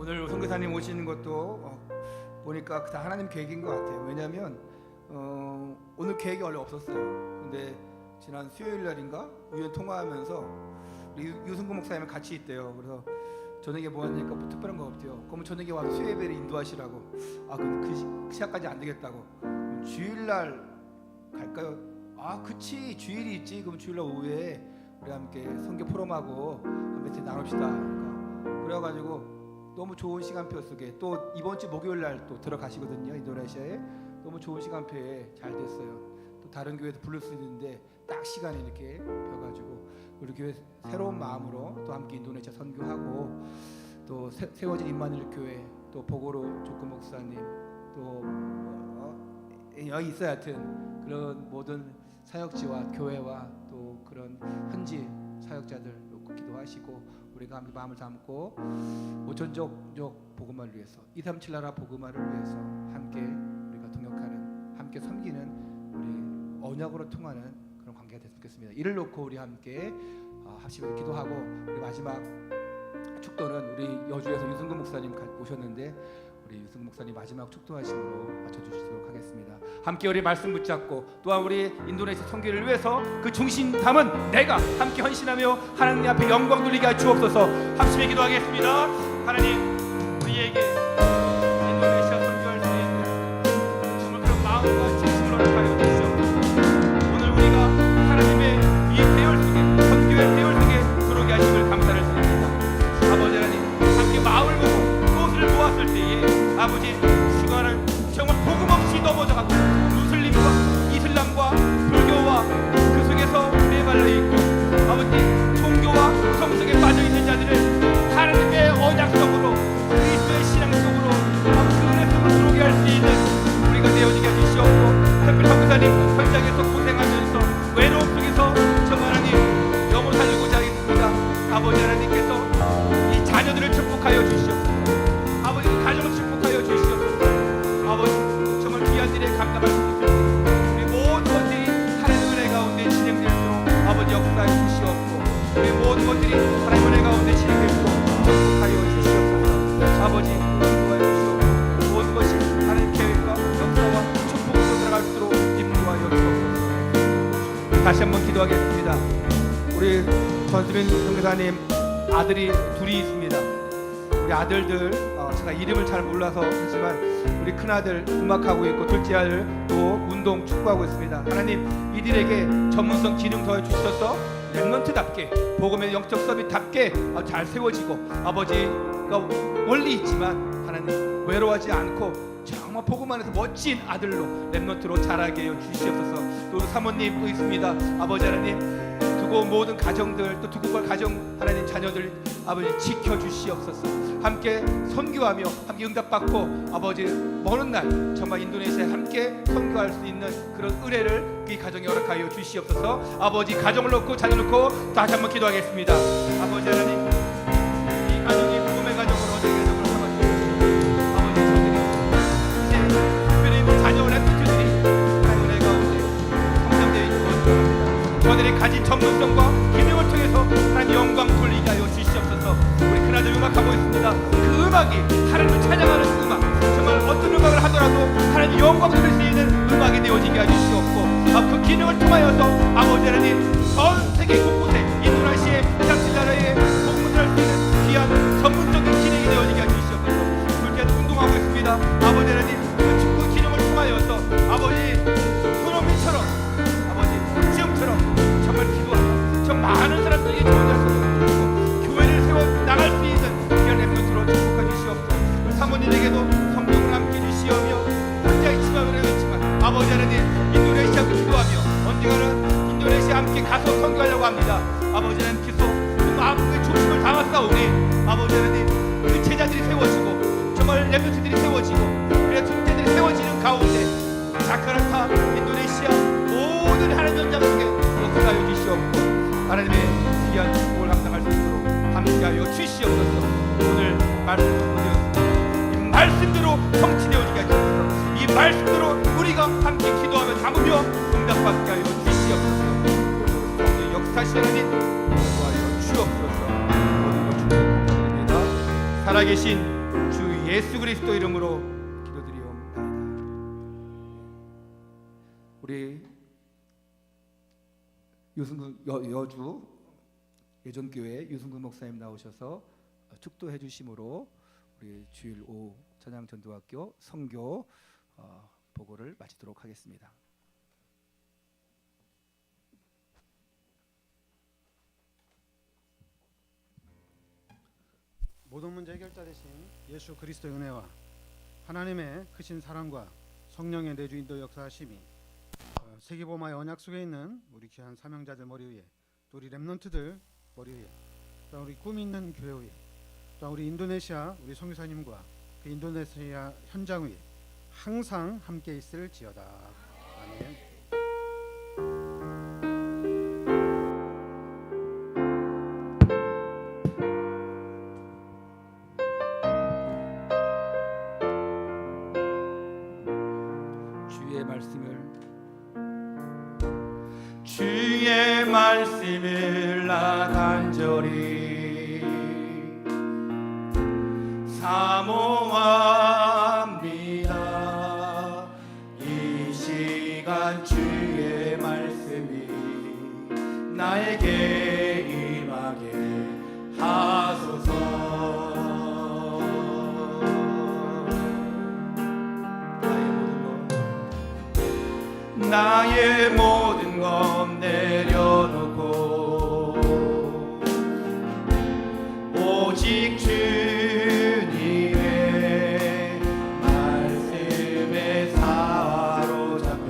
S1: 오늘 선교사님 오시는 것도 보니까 다 하나님 계획인 것 같아요. 왜냐하면 오늘 계획이 원래 없었어요. 근데 지난 수요일 날인가 우연 통화하면서 우리 유승구 목사님이 같이 있대요. 그래서 저녁에 뭐 하니까 뭐 특별한 거 없대요. 그러면 저녁에 와서 수요 예배를 인도하시라고. 근데 그 시간까지 안 되겠다고. 그럼 주일날 갈까요? 그치, 주일이 있지. 그럼 주일날 오후에 우리 함께 선교 포럼하고 며칠 나눕시다. 그러니까 그래가지고 너무 좋은 시간표 속에 또 이번 주 목요일 날 또 들어가시거든요. 인도네시아에. 너무 좋은 시간표에 잘 됐어요. 또 다른 교회도 부를 수 있는데 딱 시간이 이렇게 펴가지고 우리 교회 새로운 마음으로 또 함께 인도네시아 선교하고 또 세워진 임마누엘 교회 또 보고로 조크 목사님 또 여기 있어야 하여튼 그런 모든 사역지와 교회와 또 그런 현지 사역자들 놓고 기도하시고 우리가 함께 마음을 담고 오천족 복음화를 위해서 237 나라 복음화를 위해서 함께 우리가 동역하는 함께 섬기는 우리 언약으로 통하는 그런 관계가 됐으면 좋겠습니다. 이를 놓고 우리 함께 합심해서 기도하고 우리 마지막 축도는 우리 여주에서 유승구 목사님 오셨는데 우리 유승구 목사님 마지막 축도하심으로 맞춰주시도록 하겠습니다. 함께 우리 말씀 붙잡고 또한 우리 인도네시아 선교를 위해서 그 중심 담은 내가 함께 헌신하며 하나님 앞에 영광 돌리게 하여 주옵소서. 합심해 기도하겠습니다. 하나님 우리에게 인도네시아 선교할 수 있는 정말 그런 마음과 진심으로 하여 주시옵소서. 오늘 우리가 하나님의 이 대열 속에 선교의 대열 속에 들어오게 하심을 감사를 드립니다. 아버지 하나님 함께 마음을 보고 꽃을 모았을 때에 아버지 시간을 정말 복음 없이 넘어져가고 무슬림과 이슬람과 불교와 그 속에서 매발려 있고 아버지 종교와 성속에 빠져있는 자들을 하나님의 언약적으로 그리스도의 신앙 속으로 그 은혜 속으로 들어오게 할 수 있는 우리가 되어지게 해주시옵고 특별히 선교사님 현장에서 고생하면서 외로움 속에서 정말 하나님 영혼 살리고자 하겠습니다. 아버지 하나님께서 이 자녀들을 축복하여 주시옵소서. 아버지 가정을 축복하여 주시옵소서. 아버지 정말 귀한 일에 감당할 수 있을 우리 모든 것들이 하나님의 은혜 가운데 진행될수록 아버지 역사해 주시옵고 우리 모든 것들이 하나님의 은혜 가운데 진행될수록 축복하여 주시옵소서. 아버지 인도하여 주시옵고 모든 것이 하나님 계획과 역사와 축복으로 들어갈수록 인도하여 주옵소서. 다시 한번 기도하겠습니다. 우리 전수민 선교사님 아들이 둘이 있습니다. 우리 아들들 제가 이름을 잘 몰라서 하지만 우리 큰아들 음악하고 있고 둘째 아들 또 운동 축구하고 있습니다. 하나님 이들에게 전문성 기능 더해 주셔서 랩런트답게 복음의 영적 서비스답게 잘 세워지고 아버지가 원리 있지만 하나님 외로워하지 않고 정말 복음 안에서 멋진 아들로 랩런트로 자라게 해 주시옵소서. 또 사모님 또 있습니다. 아버지 하나님 두고 모든 가정들 또 두고 갈 가정 하나님 자녀들 아버지 지켜주시옵소서. 함께 선교하며 함께 응답받고 아버지 먼 날 정말 인도네시아에 함께 선교할 수 있는 그런 은혜를 이 가정에 허락하여 주시옵소서. 아버지 가정을 놓고 자녀를 놓고 다시 한번 기도하겠습니다. 아버지 하나님 이 가정이 복음의 가정으로 되게 되도록 도와주시옵소서. 아버지 저들이 이제 특별히 자녀 랩런트들이 하나님 은혜 가운데 성장되어 있고 원합니다. 저들이 가진 전문성과 기능을 통해서 하나님 영광 돌리게 하여 주시옵소서. 우리 큰아들 음악하고 있습니다. 그 음악이 하나님을 찬양하는 음악 정말 어떤 음악을 하더라도 하나님 영광 돌릴 수 있는 음악이 되어지게 해주시옵고 그 기능을 통하여서 아버지 하나님 전 세계 곳곳에 인도네시아의 이상실 나라에 복음을 할 수 있는 귀한 전문적인 기능이 되어지게 해주시옵소서. 둘째 운동하고 있습니다. 아버지 하나님 그 축구 기능을 통하여서 아버지 손흥민처럼 아버지 지금처럼 정말 기도하고 저 많은 사람들에게 도와줘서 교회를 세워 나갈 수 있는 귀한 랩런트로 축복해 주시옵소서. 사모님에게도 성령을 함께 주시오며 혼자 있지만 그러겠지만 아버지 하나님 인도네시아도 기도하며 언젠가는 인도네시아 함께 가서 선교하려고 합니다. 아버지 하나님께서 그 마음의 중심을 담았사오니 아버지 하나님 그 제자들이 세워지고 정말 랩런트들이 세워지고 그래 둘째들이 세워지는 가운데 자카르타 인도네시아 모든 하나님 현장 속에 역사하여 주시옵고 하나님의 귀한 축복을 감당할 수 있도록 함께하여 주시옵소서. 오늘 말씀 전해드렸습니다. 이 말씀대로 성취되어지게 하시옵소서. 이 말씀대로 우리가 함께 기도하며 담으며 응답받게 하여 주시옵소서. 오늘 역사하시는 하나님 도와여 주옵소서. 모든 것 축복합니다. 살아계신 주 예수 그리스도 이름으로 기도드리옵나이다. 우리 유승근 여주 예전교회 유승근 목사님 나오셔서 축도해 주심으로 우리 주일 오후 찬양전도학교 선교 보고를 마치도록 하겠습니다.
S3: 모든 문제 해결자 되신 예수 그리스도의 은혜와 하나님의 크신 사랑과 성령의 내주 인도 역사하심이 세계복음화의 언약 속에 있는 우리 귀한 사명자들 머리 위에, 또 우리 렘넌트들 머리 위에, 또 우리 꿈이 있는 교회 위에, 또 우리 인도네시아 우리 선교사님과 그 인도네시아 현장 위에 항상 함께 있을지어다. 아멘.
S1: 주의 말씀을 나 간절히 사모합니다. 이 시간 주의 말씀이 나에게 임하게 하소서. 나의 모든 것 내려놓고 오직 주님의 말씀에 사로잡혀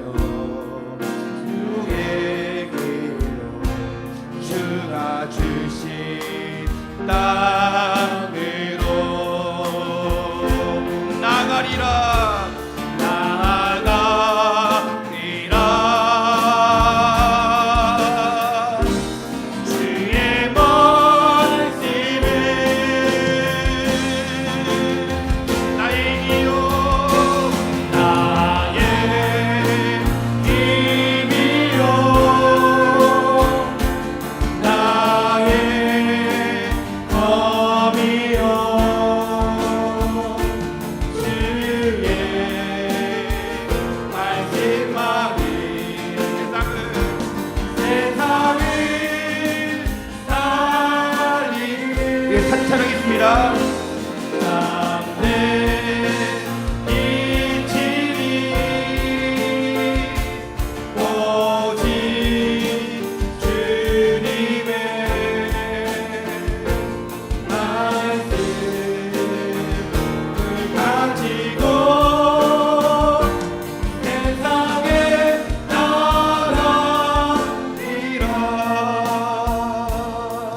S1: 주의 길로 주가 주신 땅으로 나가리라. 찬양했습니다.